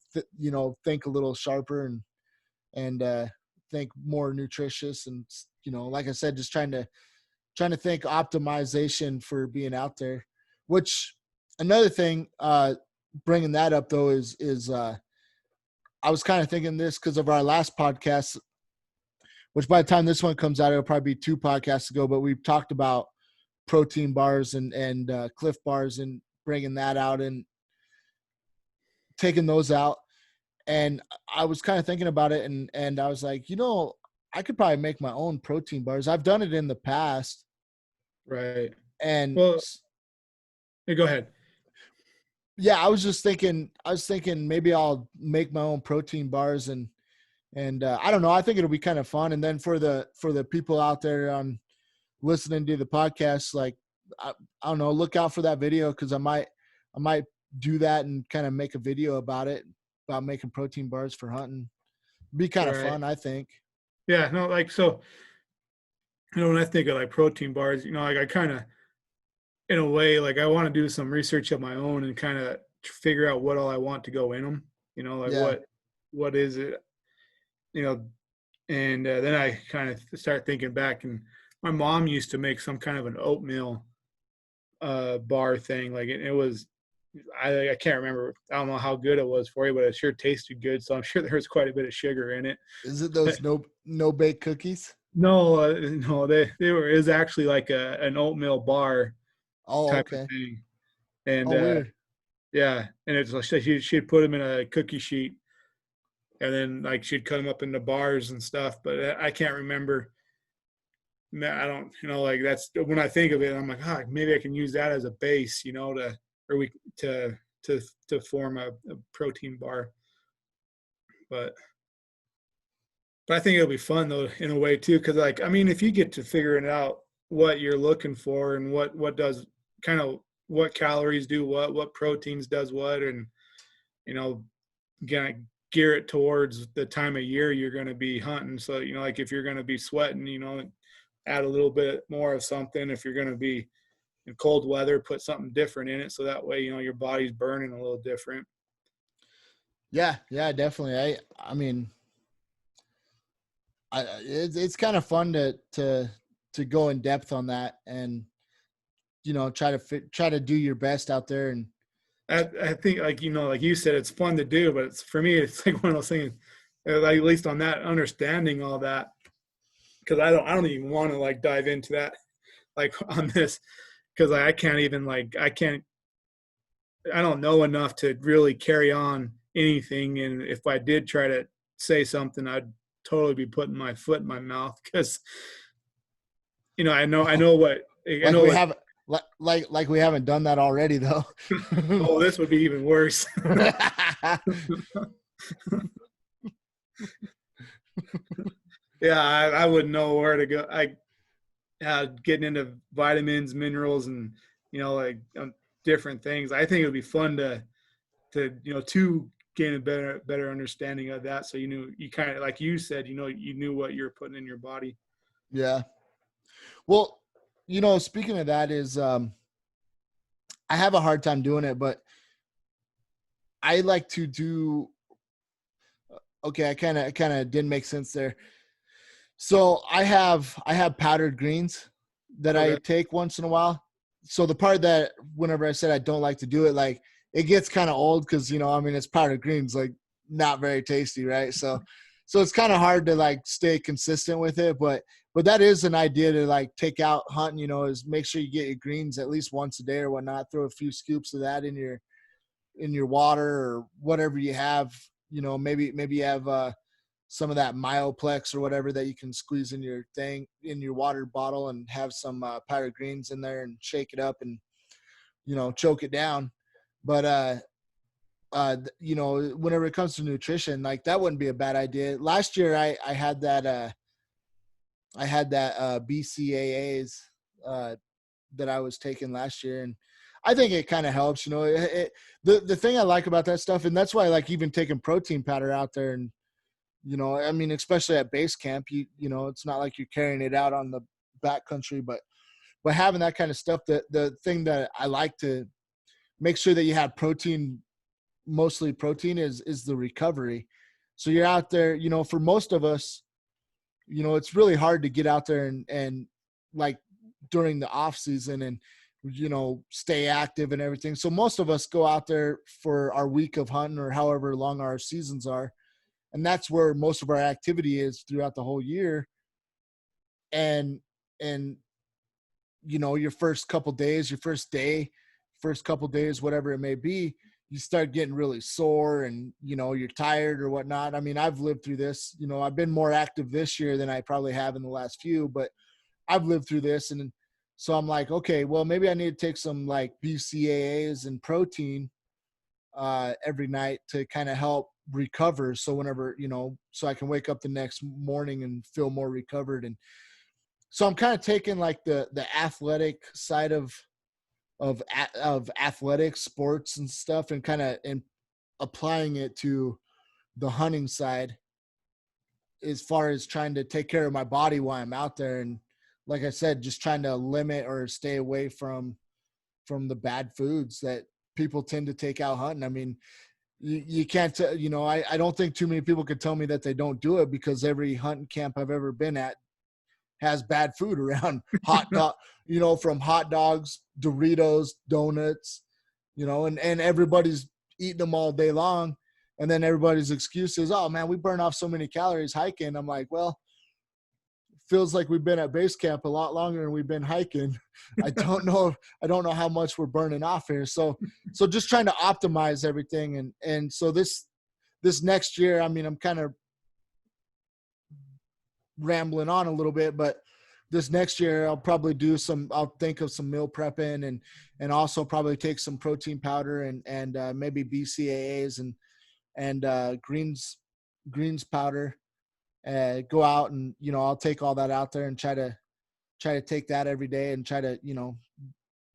think a little sharper and think more nutritious, and like I said, just trying to think optimization for being out there. Which another thing, bringing that up though, is I was kind of thinking this because of our last podcast, which by the time this one comes out, it'll probably be 2 podcasts ago, but we've talked about protein bars and Cliff bars and bringing that out and taking those out. And I was kind of thinking about it, and I was like, I could probably make my own protein bars. I've done it in the past. Right. And Well, hey, go ahead. yeah, I was thinking maybe I'll make my own protein bars, and I don't know. I think it'll be kind of fun. And then for the people out there on listening to the podcast, like, I don't know, look out for that video, because I might do that and kind of make a video about it, about making protein bars for hunting. Be kind of Right. fun, I think. Yeah. No, like so. When I think of like protein bars, like I kind of, in a way, like I want to do some research of my own and kind of figure out what all I want to go in them. Like Yeah. what is it, you know, and then I kind of start thinking back, and my mom used to make some kind of an oatmeal bar thing. Like it was, I can't remember. I don't know how good it was for you, but it sure tasted good. So I'm sure there was quite a bit of sugar in it. Is it those no bake cookies? No, they were. It was actually like an oatmeal bar Oh, type of okay. thing, and Oh, weird. yeah, and it's like she'd put them in a cookie sheet, and then like she'd cut them up into bars and stuff. But I can't remember. I don't, like that's when I think of it, I'm like, maybe I can use that as a base, to form a protein bar. But I think it'll be fun though in a way too, because like I mean, if you get to figuring out what you're looking for and what does kind of what calories do what proteins does what, and you know, gonna gear it towards the time of year you're going to be hunting. So like if you're going to be sweating, add a little bit more of something. If you're going to be in cold weather, put something different in it, so that way your body's burning a little different. Yeah, definitely. I mean, it's kind of fun to go in depth on that, and try to do your best out there. And I think, like, like you said, it's fun to do, but for me, it's like one of those things, like, at least on that, understanding all that, because I don't even want to like dive into that, like, on this, because I can't even, like, I don't know enough to really carry on anything. And if I did try to say something, I'd totally be putting my foot in my mouth, because, I know what, I like know we what, have like we haven't done that already though. oh, this would be even worse. Yeah, I wouldn't know where to go. Getting into vitamins, minerals, and, like, different things. I think it would be fun to gain a better understanding of that. So you kind of, like you said, you knew what you're putting in your body. Yeah. Well, speaking of that is, I have a hard time doing it, but I like to do. Okay, I kind of didn't make sense there. So I have powdered greens that I Okay. take once in a while. So the part that whenever I said I don't like to do it, like it gets kind of old because it's powdered greens, like not very tasty, right? So it's kind of hard to like stay consistent with it, but that is an idea to like take out hunting. Is make sure you get your greens at least once a day or whatnot. Throw a few scoops of that in your water or whatever you have. Maybe you have some of that Myoplex or whatever that you can squeeze in your water bottle and have some powdered greens in there and shake it up and choke it down. But whenever it comes to nutrition, like that wouldn't be a bad idea. Last year I had that BCAAs that I was taking last year, and I think it kind of helps. The thing I like about that stuff, and that's why I like even taking protein powder out there. And especially at base camp, it's not like you're carrying it out on the backcountry, but having that kind of stuff, the thing that I like to make sure that you have protein, mostly protein, is the recovery. So you're out there, for most of us, it's really hard to get out there and like during the off season and, stay active and everything. So most of us go out there for our week of hunting or however long our seasons are. And that's where most of our activity is throughout the whole year. And your first couple days, first couple days, whatever it may be, you start getting really sore and, you're tired or whatnot. I've lived through this, I've been more active this year than I probably have in the last few, but I've lived through this. And so I'm like, okay, well, maybe I need to take some like BCAAs and protein every night to kind of help recover. So whenever, so I can wake up the next morning and feel more recovered. And so I'm kind of taking like the athletic side of athletic sports and stuff and kind of and applying it to the hunting side as far as trying to take care of my body while I'm out there. And like I said, just trying to limit or stay away from the bad foods that people tend to take out hunting. You can't, I don't think too many people could tell me that they don't do it, because every hunting camp I've ever been at has bad food around. Hot dog, from hot dogs, Doritos, donuts, and everybody's eating them all day long. And then everybody's excuse is, oh man, we burn off so many calories hiking. I'm like, well, feels like we've been at base camp a lot longer than we've been hiking. I don't know how much we're burning off here. So just trying to optimize everything. And so this next year, I'm kind of rambling on a little bit, but this next year I'll think of some meal prepping and also probably take some protein powder and maybe BCAAs and greens powder. Go out and, I'll take all that out there and try to take that every day and try to,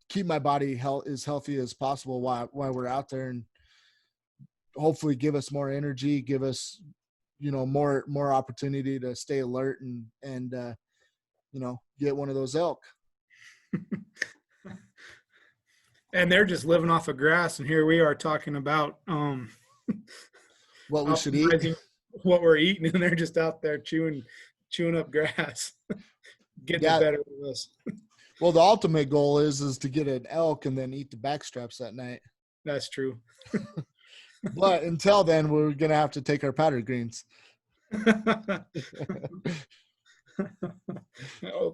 keep my body as healthy as possible while we're out there, and hopefully give us more energy, give us, more opportunity to stay alert and get one of those elk. And they're just living off of grass, and here we are talking about What we should eat, what we're eating, and they're just out there chewing up grass, getting it better with us. Well, the ultimate goal is to get an elk and then eat the backstraps that night. That's true. But until then, we're gonna have to take our powder greens.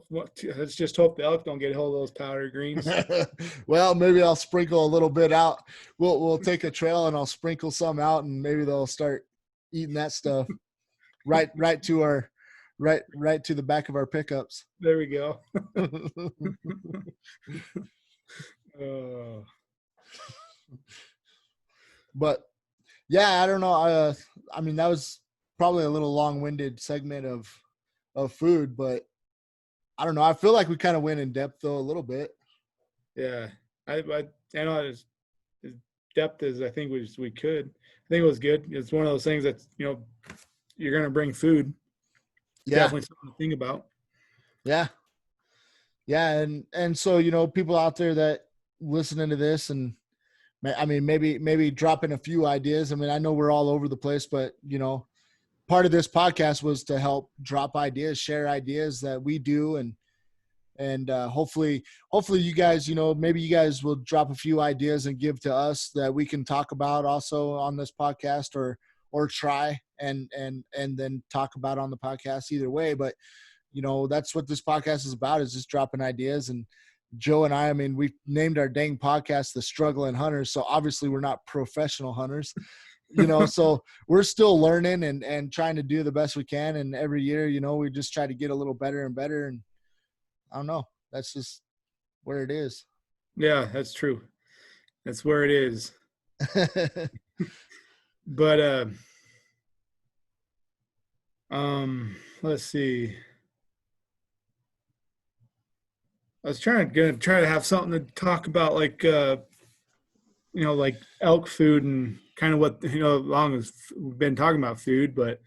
Let's just hope the elk don't get a hold of those powder greens. Well, maybe I'll sprinkle a little bit out. We'll take a trail and I'll sprinkle some out, and maybe they'll start eating that stuff right to the back of our pickups. There we go. Oh. But yeah, I don't know. I mean, that was probably a little long-winded segment of food, but I don't know. I feel like we kind of went in depth though a little bit. Yeah, I know as depth as I think we could. I think it was good. It's one of those things that you're gonna bring food. Yeah, Definitely something to think about. yeah, and so people out there that listening to this, and I mean maybe dropping a few ideas. I mean, I know we're all over the place, but part of this podcast was to help drop ideas, share ideas that we do, and hopefully you guys, maybe you guys will drop a few ideas and give to us that we can talk about also on this podcast, or try and then talk about on the podcast either way. But that's what this podcast is about, is just dropping ideas. And Joe and I mean, we named our dang podcast The Struggling Hunters, so obviously we're not professional hunters. So we're still learning and trying to do the best we can. And every year, we just try to get a little better and better. And I don't know, that's just where it is. Yeah, that's true. That's where it is. But let's see. I was gonna try to have something to talk about, like like elk food and kind of what long as we've been talking about food, but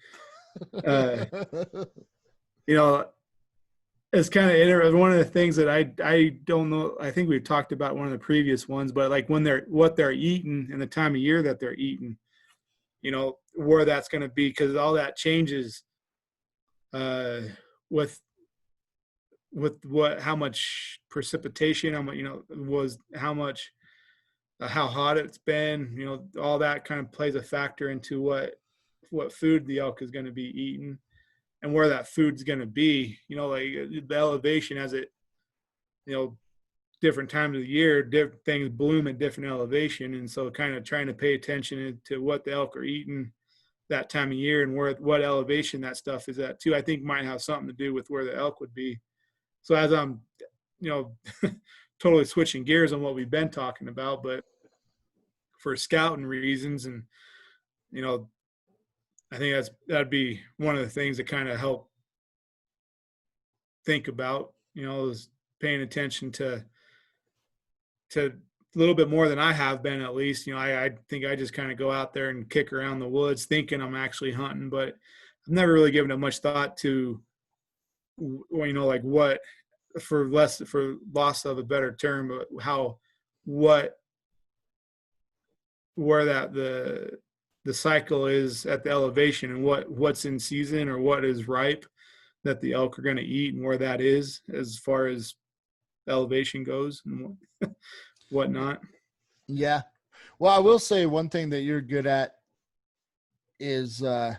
it's kind of interesting. One of the things that I don't know, I think we've talked about one of the previous ones, but like what they're eating and the time of year that they're eating, where that's going to be, because all that changes with how much precipitation, how hot it's been, all that kind of plays a factor into what food the elk is going to be eating and where that food's going to be, like the elevation as it, different times of the year, different things bloom at different elevation. And so kind of trying to pay attention to what the elk are eating that time of year and what elevation that stuff is at too, I think might have something to do with where the elk would be. So as I'm, totally switching gears on what we've been talking about, but for scouting reasons, and, I think that'd be one of the things that kind of help think about, is paying attention to a little bit more than I have been, at least. I think I just kind of go out there and kick around the woods thinking I'm actually hunting, but I've never really given it much thought to, like what, for loss of a better term, but where that the cycle is at the elevation, and what's in season or what is ripe that the elk are going to eat, and where that is as far as elevation goes and whatnot. Yeah. Well, I will say one thing that you're good at is when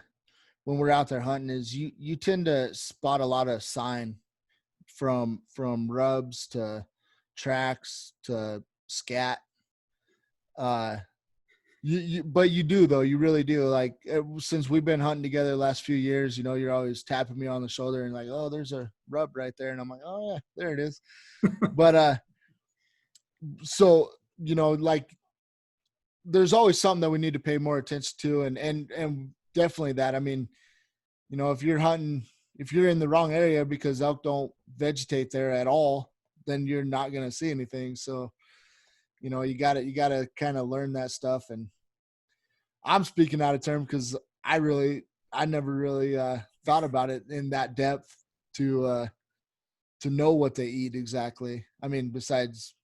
we're out there hunting is you tend to spot a lot of sign from rubs to tracks to scat. But you do, though. You really do. Like, since we've been hunting together the last few years, you're always tapping me on the shoulder and like, oh, there's a rub right there. And I'm like, oh yeah, there it is. But so, like, there's always something that we need to pay more attention to. And definitely that. I mean, if you're hunting, if you're in the wrong area because elk don't vegetate there at all, then you're not going to see anything. So, you got to kind of learn that stuff. And I'm speaking out of term because I never really thought about it in that depth to know what they eat exactly. I mean, besides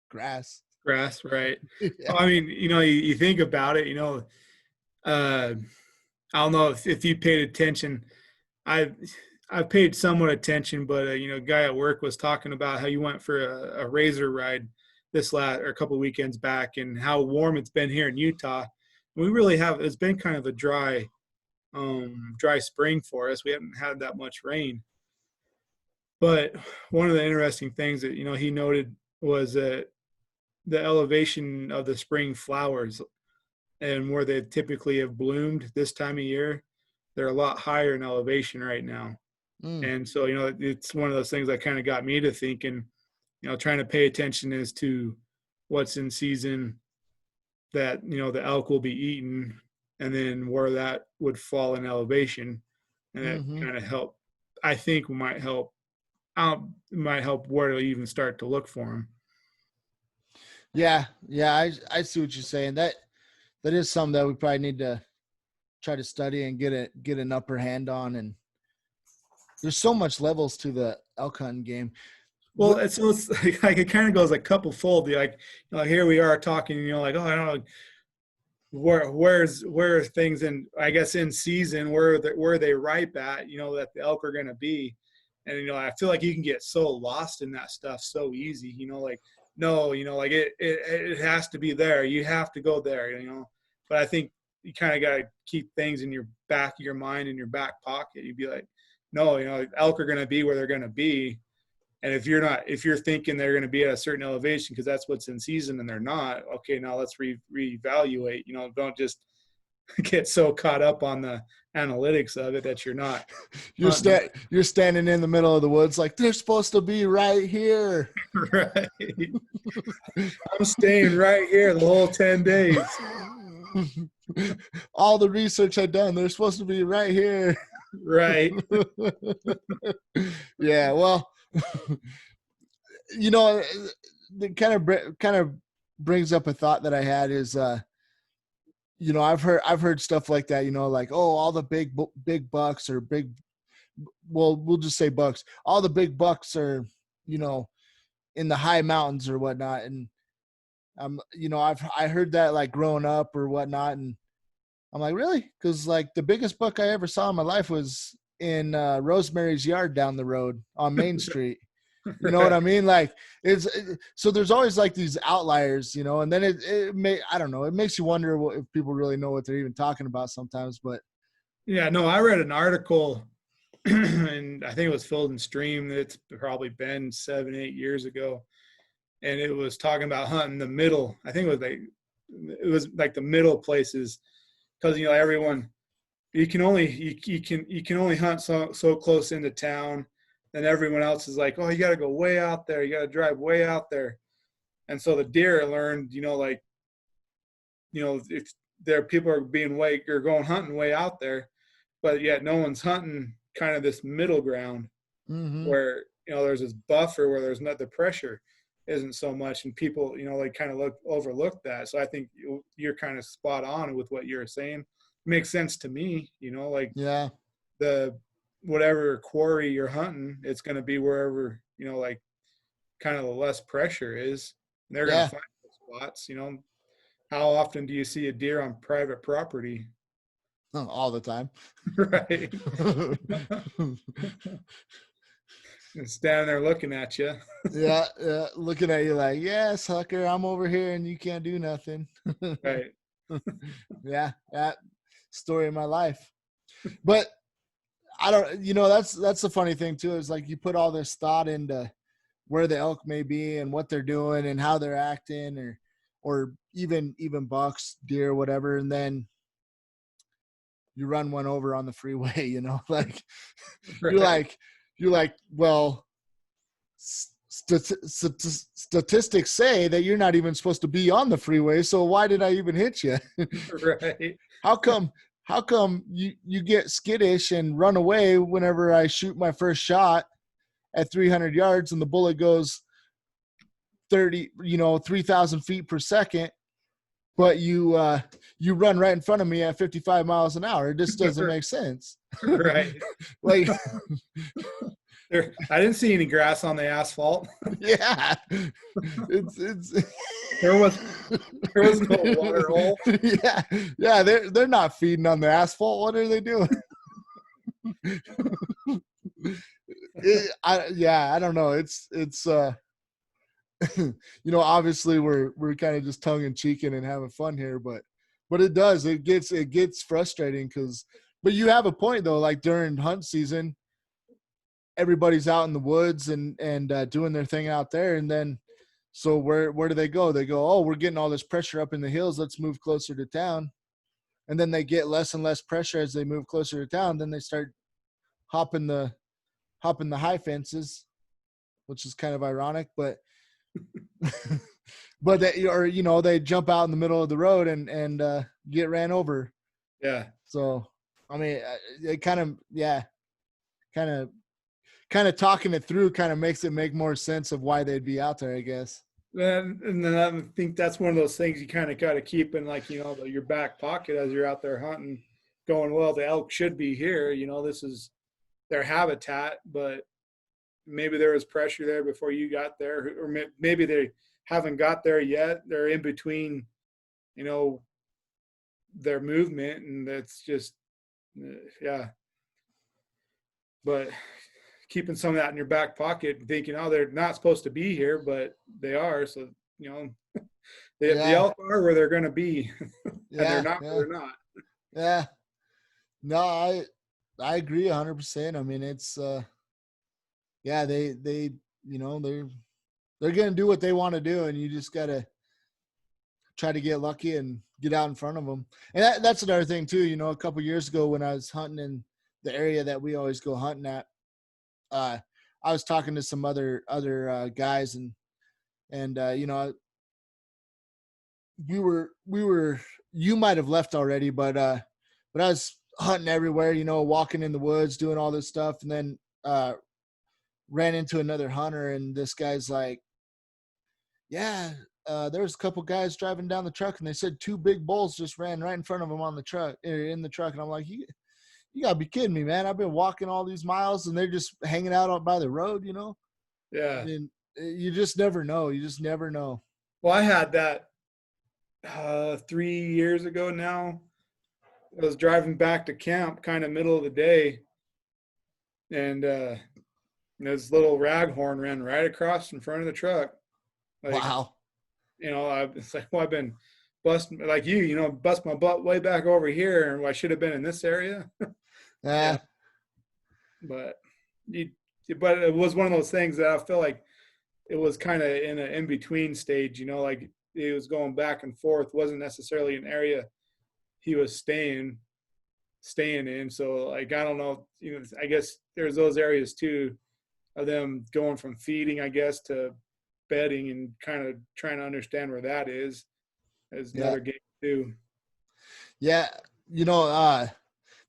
grass, Right. Yeah. I mean, you think about it, I don't know if you paid attention. I I paid somewhat attention, but a guy at work was talking about how you went for a razor ride a couple of weekends back, and how warm it's been here in Utah. We really have. It's been kind of a dry spring for us. We haven't had that much rain. But one of the interesting things that he noted was that the elevation of the spring flowers and where they typically have bloomed this time of year, they're a lot higher in elevation right now. And so, it's one of those things that kind of got me to thinking, trying to pay attention as to what's in season that, the elk will be eaten, and then where that would fall in elevation. And that kind of I think might help where to even start to look for them. Yeah. I see what you're saying. That is something that we probably need to try to study and get an upper hand on. And there's so much levels to the elk hunting game. Well, it's like it kind of goes like couple fold. Like, here we are talking, like, oh, I don't know, where are things in, I guess, in season, where are they ripe at, that the elk are going to be. And, I feel like you can get so lost in that stuff so easy, like, no, like it has to be there. You have to go there, but I think you kind of got to keep things in your back of your mind, in your back pocket. You'd be like, no, elk are going to be where they're going to be. And if you're thinking they're going to be at a certain elevation because that's what's in season and they're not, okay, now let's reevaluate. Don't just get so caught up on the analytics of it that you're not. You're standing in the middle of the woods like they're supposed to be right here. Right. I'm staying right here the whole 10 days. All the research I've done, they're supposed to be right here. Right. Yeah. Well, it kind of brings up a thought that I had is, I've heard stuff like that, like, oh, all the big bucks or we'll just say bucks. All the big bucks are, in the high mountains or whatnot. And I heard that like growing up or whatnot. And I'm like, really? Cause like the biggest buck I ever saw in my life was in Rosemary's Yard down the road on Main Street. You know what I mean? Like so there's always like these outliers, and then I don't know, it makes you wonder if people really know what they're even talking about sometimes. But yeah, no, I read an article and I think it was Field and Stream. It's probably been 7-8 years ago. And it was talking about hunting the middle. I think it was like the middle places, because, everyone, you can only hunt so close into town. And everyone else is like, oh, you got to go way out there. You got to drive way out there. And so the deer learned, if there people are going hunting way out there, but yet no one's hunting kind of this middle ground where, there's this buffer where there's not the pressure isn't so much. And people, kind of overlook that. So I think you're kind of spot on with what you're saying. It makes sense to me, yeah, whatever quarry you're hunting, it's going to be wherever, kind of the less pressure is. And they're going to find those spots, How often do you see a deer on private property? All the time. Right. And standing there looking at you. Yeah, looking at you like, yeah, sucker, I'm over here and you can't do nothing. Right. Yeah, that story of my life. But I don't, that's the funny thing too, is like you put all this thought into where the elk may be and what they're doing and how they're acting, or even bucks, deer, whatever. And then you run one over on the freeway, like Right. you're like, well, statistics say that you're not even supposed to be on the freeway. So why did I even hit you? Right. How come you get skittish and run away whenever I shoot my first shot at 300 yards and the bullet goes 3,000 feet per second, but you run right in front of me at 55 miles an hour? It just doesn't make sense. Right. Like, I didn't see any grass on the asphalt. yeah, it's there was no water hole. Yeah, they're not feeding on the asphalt. What are they doing? I don't know. It's obviously we're kind of just tongue in cheeking and having fun here, but it gets frustrating but you have a point though, like during hunt season, everybody's out in the woods and doing their thing out there. And then, so where do they go? They go, oh, we're getting all this pressure up in the hills. Let's move closer to town. And then they get less and less pressure as they move closer to town. Then they start hopping the high fences, which is kind of ironic, but they jump out in the middle of the road and get ran over. Yeah. So, I mean, it kind of talking it through kind of makes it make more sense of why they'd be out there, I guess. And then I think that's one of those things you kind of got to keep in, like, your back pocket as you're out there hunting, going, well, the elk should be here. This is their habitat, but maybe there was pressure there before you got there, or maybe they haven't got there yet. They're in between, their movement, and that's just, yeah. But keeping some of that in your back pocket and thinking, oh, they're not supposed to be here, but they are. So, the elk are where they're going to be. And they're not where they're not. Yeah. No, I agree 100%. I mean, it's, they're going to do what they want to do, and you just got to try to get lucky and get out in front of them. And that's another thing too. A couple years ago when I was hunting in the area that we always go hunting at, I was talking to some other guys and we were you might have left already, but I was hunting everywhere, walking in the woods, doing all this stuff, and then ran into another hunter, and this guy's like, yeah, there was a couple guys driving down the truck, and they said 2 big bulls just ran right in front of them on the truck, in the truck. And I'm like, you gotta be kidding me, man. I've been walking all these miles and they're just hanging out by the road, Yeah. And you just never know. Well, I had that 3 years ago now. I was driving back to camp kind of middle of the day, and this little raghorn ran right across in front of the truck. Like, wow. It's like, well, I've been busting, like bust my butt way back over here, and I should have been in this area. Yeah. But it was one of those things that I feel like it was kind of in an in-between stage, like he was going back and forth, wasn't necessarily an area he was staying in. So, like, I don't know, I guess there's those areas too of them going from feeding, I guess, to bedding, and kind of trying to understand where that is another game too. Yeah. That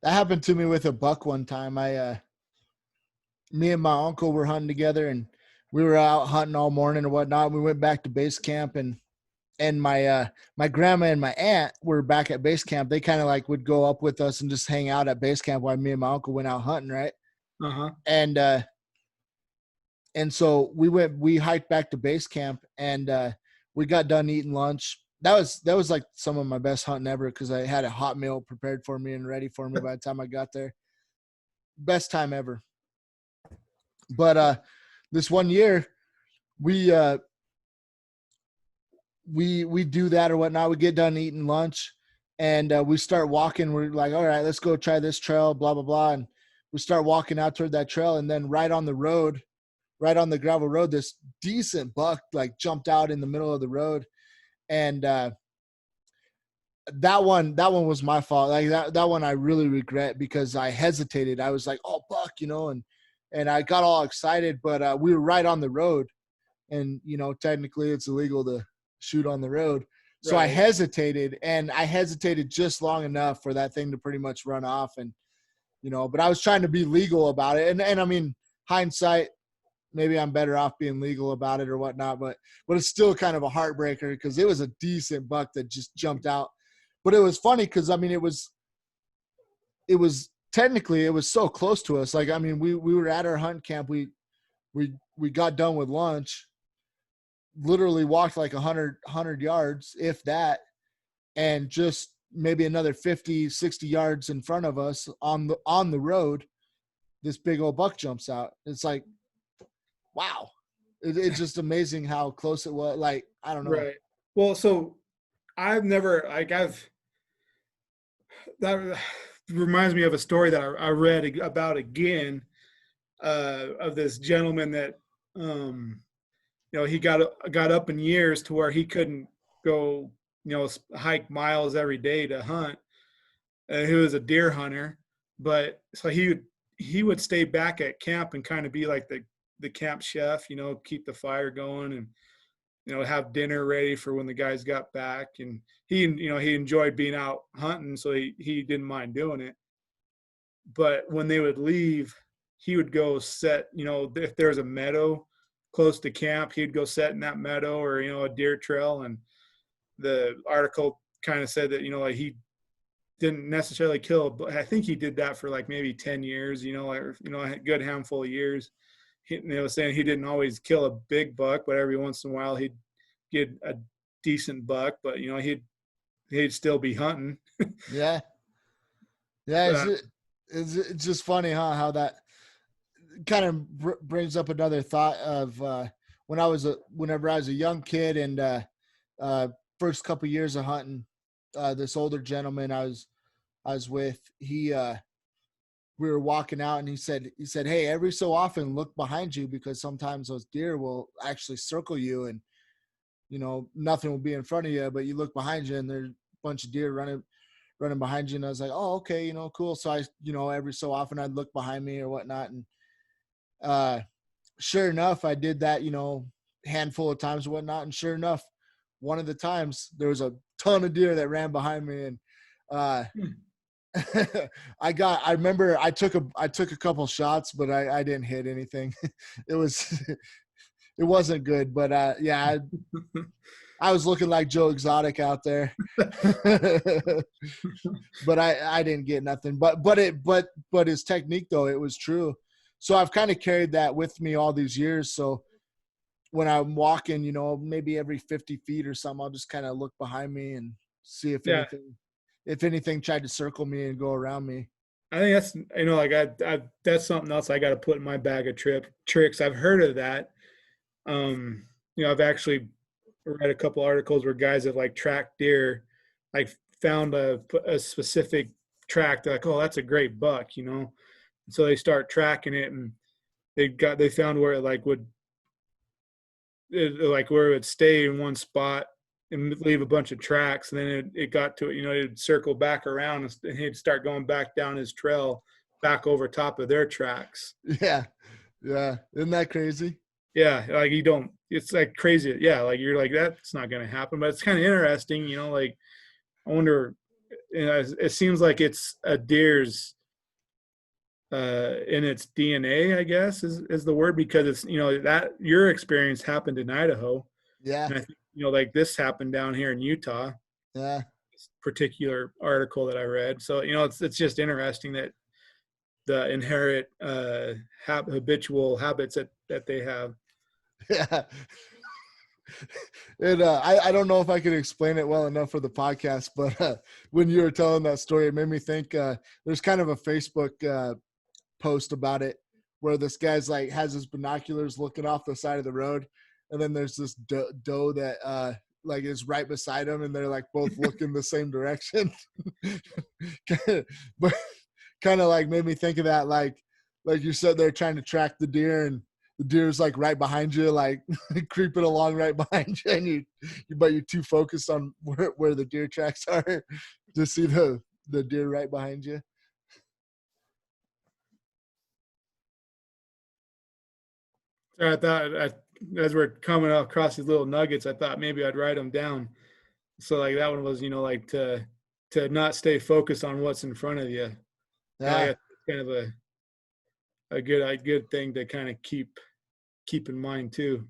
happened to me with a buck one time. Me and my uncle were hunting together, and we were out hunting all morning or whatnot. We went back to base camp, and my grandma and my aunt were back at base camp. They kind of like would go up with us and just hang out at base camp while me and my uncle went out hunting. Right. Uh-huh. And so we hiked back to base camp, and we got done eating lunch. That was like some of my best hunting ever, because I had a hot meal prepared for me and ready for me by the time I got there. Best time ever. But this one year, we do that or whatnot. We get done eating lunch, and we start walking. We're like, all right, let's go try this trail, blah, blah, blah. And we start walking out toward that trail, and then right on the gravel road, this decent buck like jumped out in the middle of the road. And that one was my fault. Like that one I really regret, because I hesitated. I was like, oh, buck, and I got all excited, but we were right on the road, and technically it's illegal to shoot on the road. So right. I hesitated just long enough for that thing to pretty much run off. And but I was trying to be legal about it. And I mean, hindsight, maybe I'm better off being legal about it or whatnot, but it's still kind of a heartbreaker, because it was a decent buck that just jumped out. But it was funny because, I mean, it was technically, it was so close to us. Like, I mean, we were at our hunt camp. We got done with lunch, literally walked like 100 yards, if that, and just maybe another 50, 60 yards in front of us on the road this big old buck jumps out. It's like, wow. It's just amazing how close it was. Like, I don't know. Right. Well, so I've never like I've that reminds me of a story that I read about again of this gentleman that he got up in years to where he couldn't go hike miles every day to hunt. He was a deer hunter, but so he would stay back at camp and kind of be like the camp chef, keep the fire going and have dinner ready for when the guys got back. And he enjoyed being out hunting, so he didn't mind doing it. But when they would leave, he would go set, if there's a meadow close to camp, he'd go set in that meadow or, a deer trail. And the article kind of said that, like he didn't necessarily kill, but I think he did that for like maybe 10 years, a good handful of years. They were saying he didn't always kill a big buck, but every once in a while he'd get a decent buck, but he'd still be hunting. Yeah. It's just funny, huh? How that kind of brings up another thought of whenever I was a young kid and first couple years of hunting, this older gentleman I was with, we were walking out and he said, "Hey, every so often look behind you because sometimes those deer will actually circle you and, nothing will be in front of you, but you look behind you and there's a bunch of deer running behind you." And I was like, "Oh, okay, cool." So I, every so often I'd look behind me or whatnot. And sure enough, I did that, handful of times or whatnot. And sure enough, one of the times there was a ton of deer that ran behind me. And I remember I took a couple shots, but I didn't hit anything. It wasn't good, but yeah, I was looking like Joe Exotic out there. But I didn't get nothing. But his technique though, it was true. So I've kind of carried that with me all these years. So when I'm walking, maybe every 50 feet or something, I'll just kind of look behind me and see if anything tried to circle me and go around me. I think that's I that's something else I got to put in my bag of tricks. I've heard of that. I've actually read a couple articles where guys have like tracked deer, like found a specific track. They're like, oh, that's a great buck, So they start tracking it, and they found where it where it would stay in one spot and leave a bunch of tracks. And then it got to it, it'd circle back around and he'd start going back down his trail back over top of their tracks. Yeah. Isn't that crazy? Yeah. Like it's like crazy. Yeah. Like you're like, that's not going to happen, but it's kind of interesting, like I wonder, it seems like it's a deer's, in its DNA, I guess is the word, because it's, that your experience happened in Idaho. Yeah. And I think, like this happened down here in Utah. Yeah. This particular article that I read. So, it's just interesting that the inherent habitual habits that they have. Yeah. And I don't know if I can explain it well enough for the podcast, but when you were telling that story, it made me think there's kind of a Facebook post about it where this guy's like has his binoculars looking off the side of the road, and then there's this doe that like is right beside him, and they're like both looking the same direction. But kind of like made me think of that, like you said, they're trying to track the deer, and the deer's like right behind you, like creeping along right behind you, and but you're too focused on where the deer tracks are to see the deer right behind you. So I thought, as we're coming across these little nuggets, I thought maybe I'd write them down. So like that one was, like to not stay focused on what's in front of you. Yeah. It's kind of a good thing to kind of keep in mind too.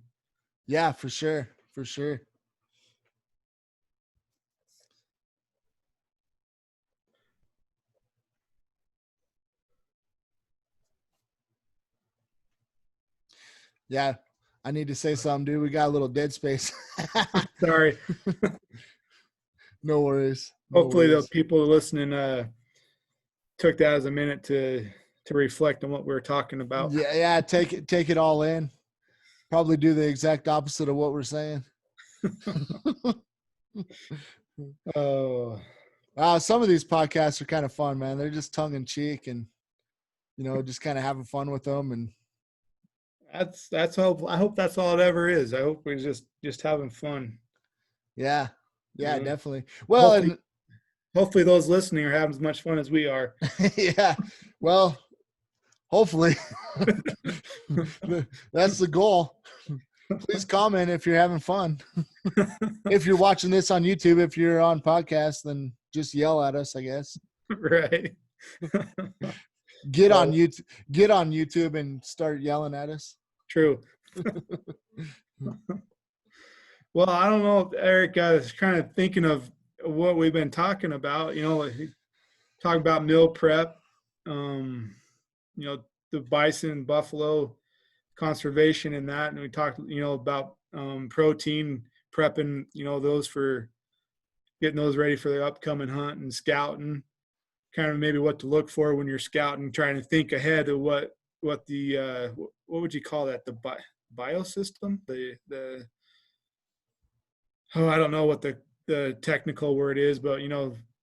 Yeah, for sure. Yeah, I need to say something, dude. We got a little dead space. Sorry. No worries. Hopefully the people listening took that as a minute to to reflect on what we were talking about. Yeah, take it all in. Probably do the exact opposite of what we're saying. Oh, Some of these podcasts are kind of fun, man. They're just tongue in cheek and, just kind of having fun with them. And that's all. I hope that's all it ever is. I hope we're just having fun. yeah, You know? definitely. Well, Hopefully, hopefully those listening are having as much fun as we are. yeah, well, hopefully that's the goal. Please comment if you're having fun. If you're watching this on YouTube, if you're on podcast, then just yell at us, I guess. Right. Get on YouTube and start yelling at us. True. Well, I don't know, Eric. I was kind of thinking of what we've been talking about. Like, talk about meal prep. The bison, buffalo conservation and that, and we talked, about protein prepping. Those for getting those ready for the upcoming hunt and scouting. Kind of maybe what to look for when you're scouting, trying to think ahead of what the what would you call that, the biosystem, the I don't know what the technical word is, but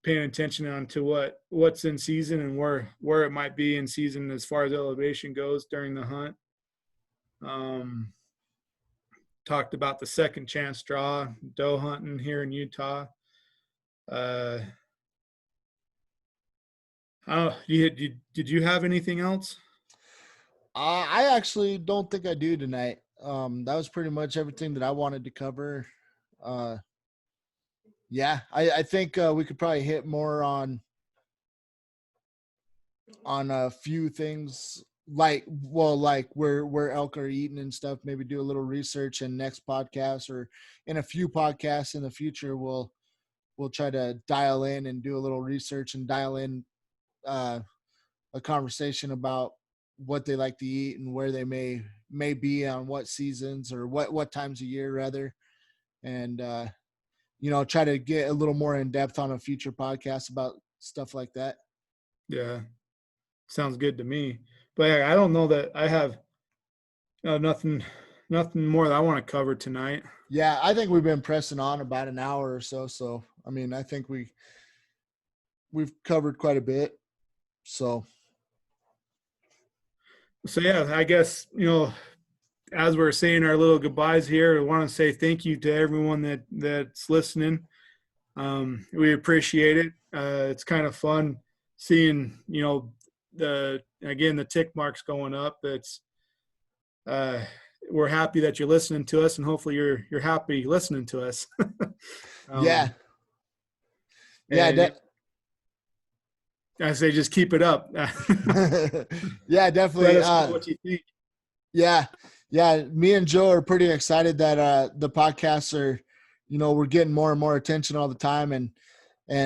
paying attention on to what's in season and where it might be in season as far as elevation goes during the hunt. Talked about the second chance draw, doe hunting here in Utah. Did you have anything else? I actually don't think I do tonight. That was pretty much everything that I wanted to cover. Yeah, I think we could probably hit more on a few things like where elk are eating and stuff. Maybe do a little research in next podcast, or in a few podcasts in the future. We'll try to dial in and do a little research and dial in a conversation about what they like to eat and where they may be on what seasons, or what times of year rather. And try to get a little more in depth on a future podcast about stuff like that. Yeah, sounds good to me. But I don't know that I have nothing more that I want to cover tonight. Yeah, I think we've been pressing on about an hour or so. So, I mean, I think we've covered quite a bit. So yeah, I guess, as we're saying our little goodbyes here, I want to say thank you to everyone that's listening. We appreciate it. It's kind of fun seeing, the tick marks going up. It's we're happy that you're listening to us, and hopefully you're happy listening to us. Yeah. I say just keep it up. Yeah, definitely. Let us know what you think. Yeah. Me and Joe are pretty excited that the podcasts are, we're getting more and more attention all the time, and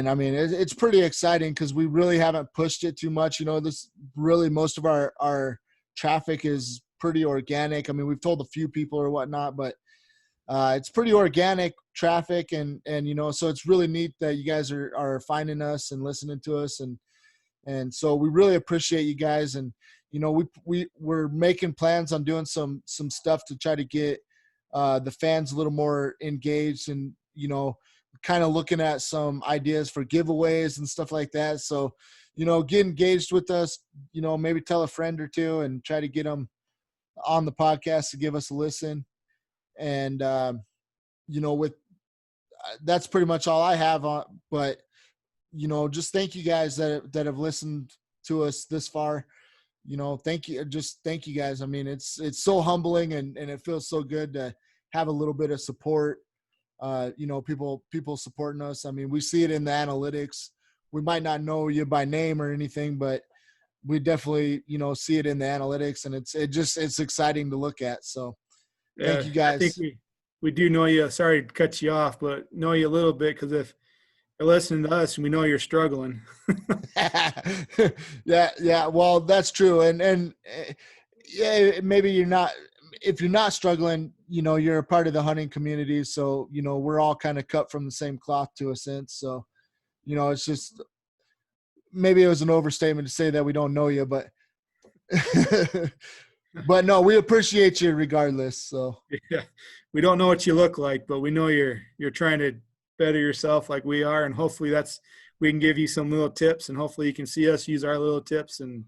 I mean it's pretty exciting because we really haven't pushed it too much. This really, most of our traffic is pretty organic. I mean, we've told a few people or whatnot, but it's pretty organic traffic, and so it's really neat that you guys are finding us and listening to us, and so we really appreciate you guys. And we're making plans on doing some stuff to try to get the fans a little more engaged, and kind of looking at some ideas for giveaways and stuff like that. So get engaged with us, maybe tell a friend or two and try to get them on the podcast to give us a listen. And with that's pretty much all I have on. But just thank you guys that have listened to us this far. Thank you guys. I mean, it's so humbling, and it feels so good to have a little bit of support. People supporting us. I mean, we see it in the analytics. We might not know you by name or anything, but we definitely see it in the analytics, and it's exciting to look at. So thank you guys. I think we do know you. Sorry to cut you off, but know you a little bit, because if you're listening to us, we know you're struggling. Yeah. Well, that's true. And yeah, maybe you're not. If you're not struggling, you're a part of the hunting community. So, we're all kind of cut from the same cloth to a sense. So, it's just, maybe it was an overstatement to say that we don't know you, but But no, we appreciate you regardless. So Yeah, we don't know what you look like, but we know you're trying to better yourself like we are, and hopefully we can give you some little tips, and hopefully you can see us use our little tips and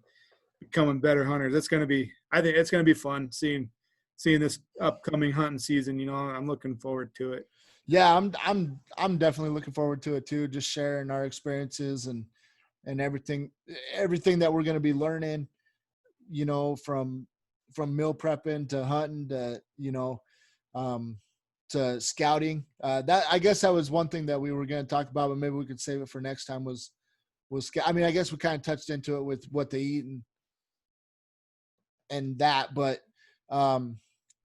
becoming better hunters. I think it's gonna be fun seeing this upcoming hunting season. I'm looking forward to it. yeah, I'm definitely looking forward to it too. Just sharing our experiences and everything that we're going to be learning, from meal prepping to hunting to, um, to scouting. That, I guess that was one thing that we were going to talk about, but maybe we could save it for next time I mean, I guess we kind of touched into it with what they eat and that, but,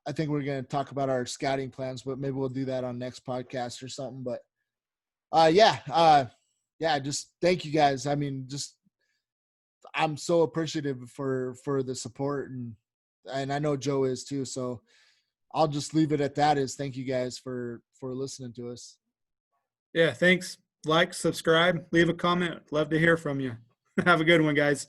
I think we're going to talk about our scouting plans, but maybe we'll do that on next podcast or something. But, yeah, just thank you guys. I mean, I'm so appreciative for the support, and I know Joe is too. So I'll just leave it at that. Is thank you guys for listening to us. Yeah, thanks. Like, subscribe, leave a comment. Love to hear from you. Have a good one, guys.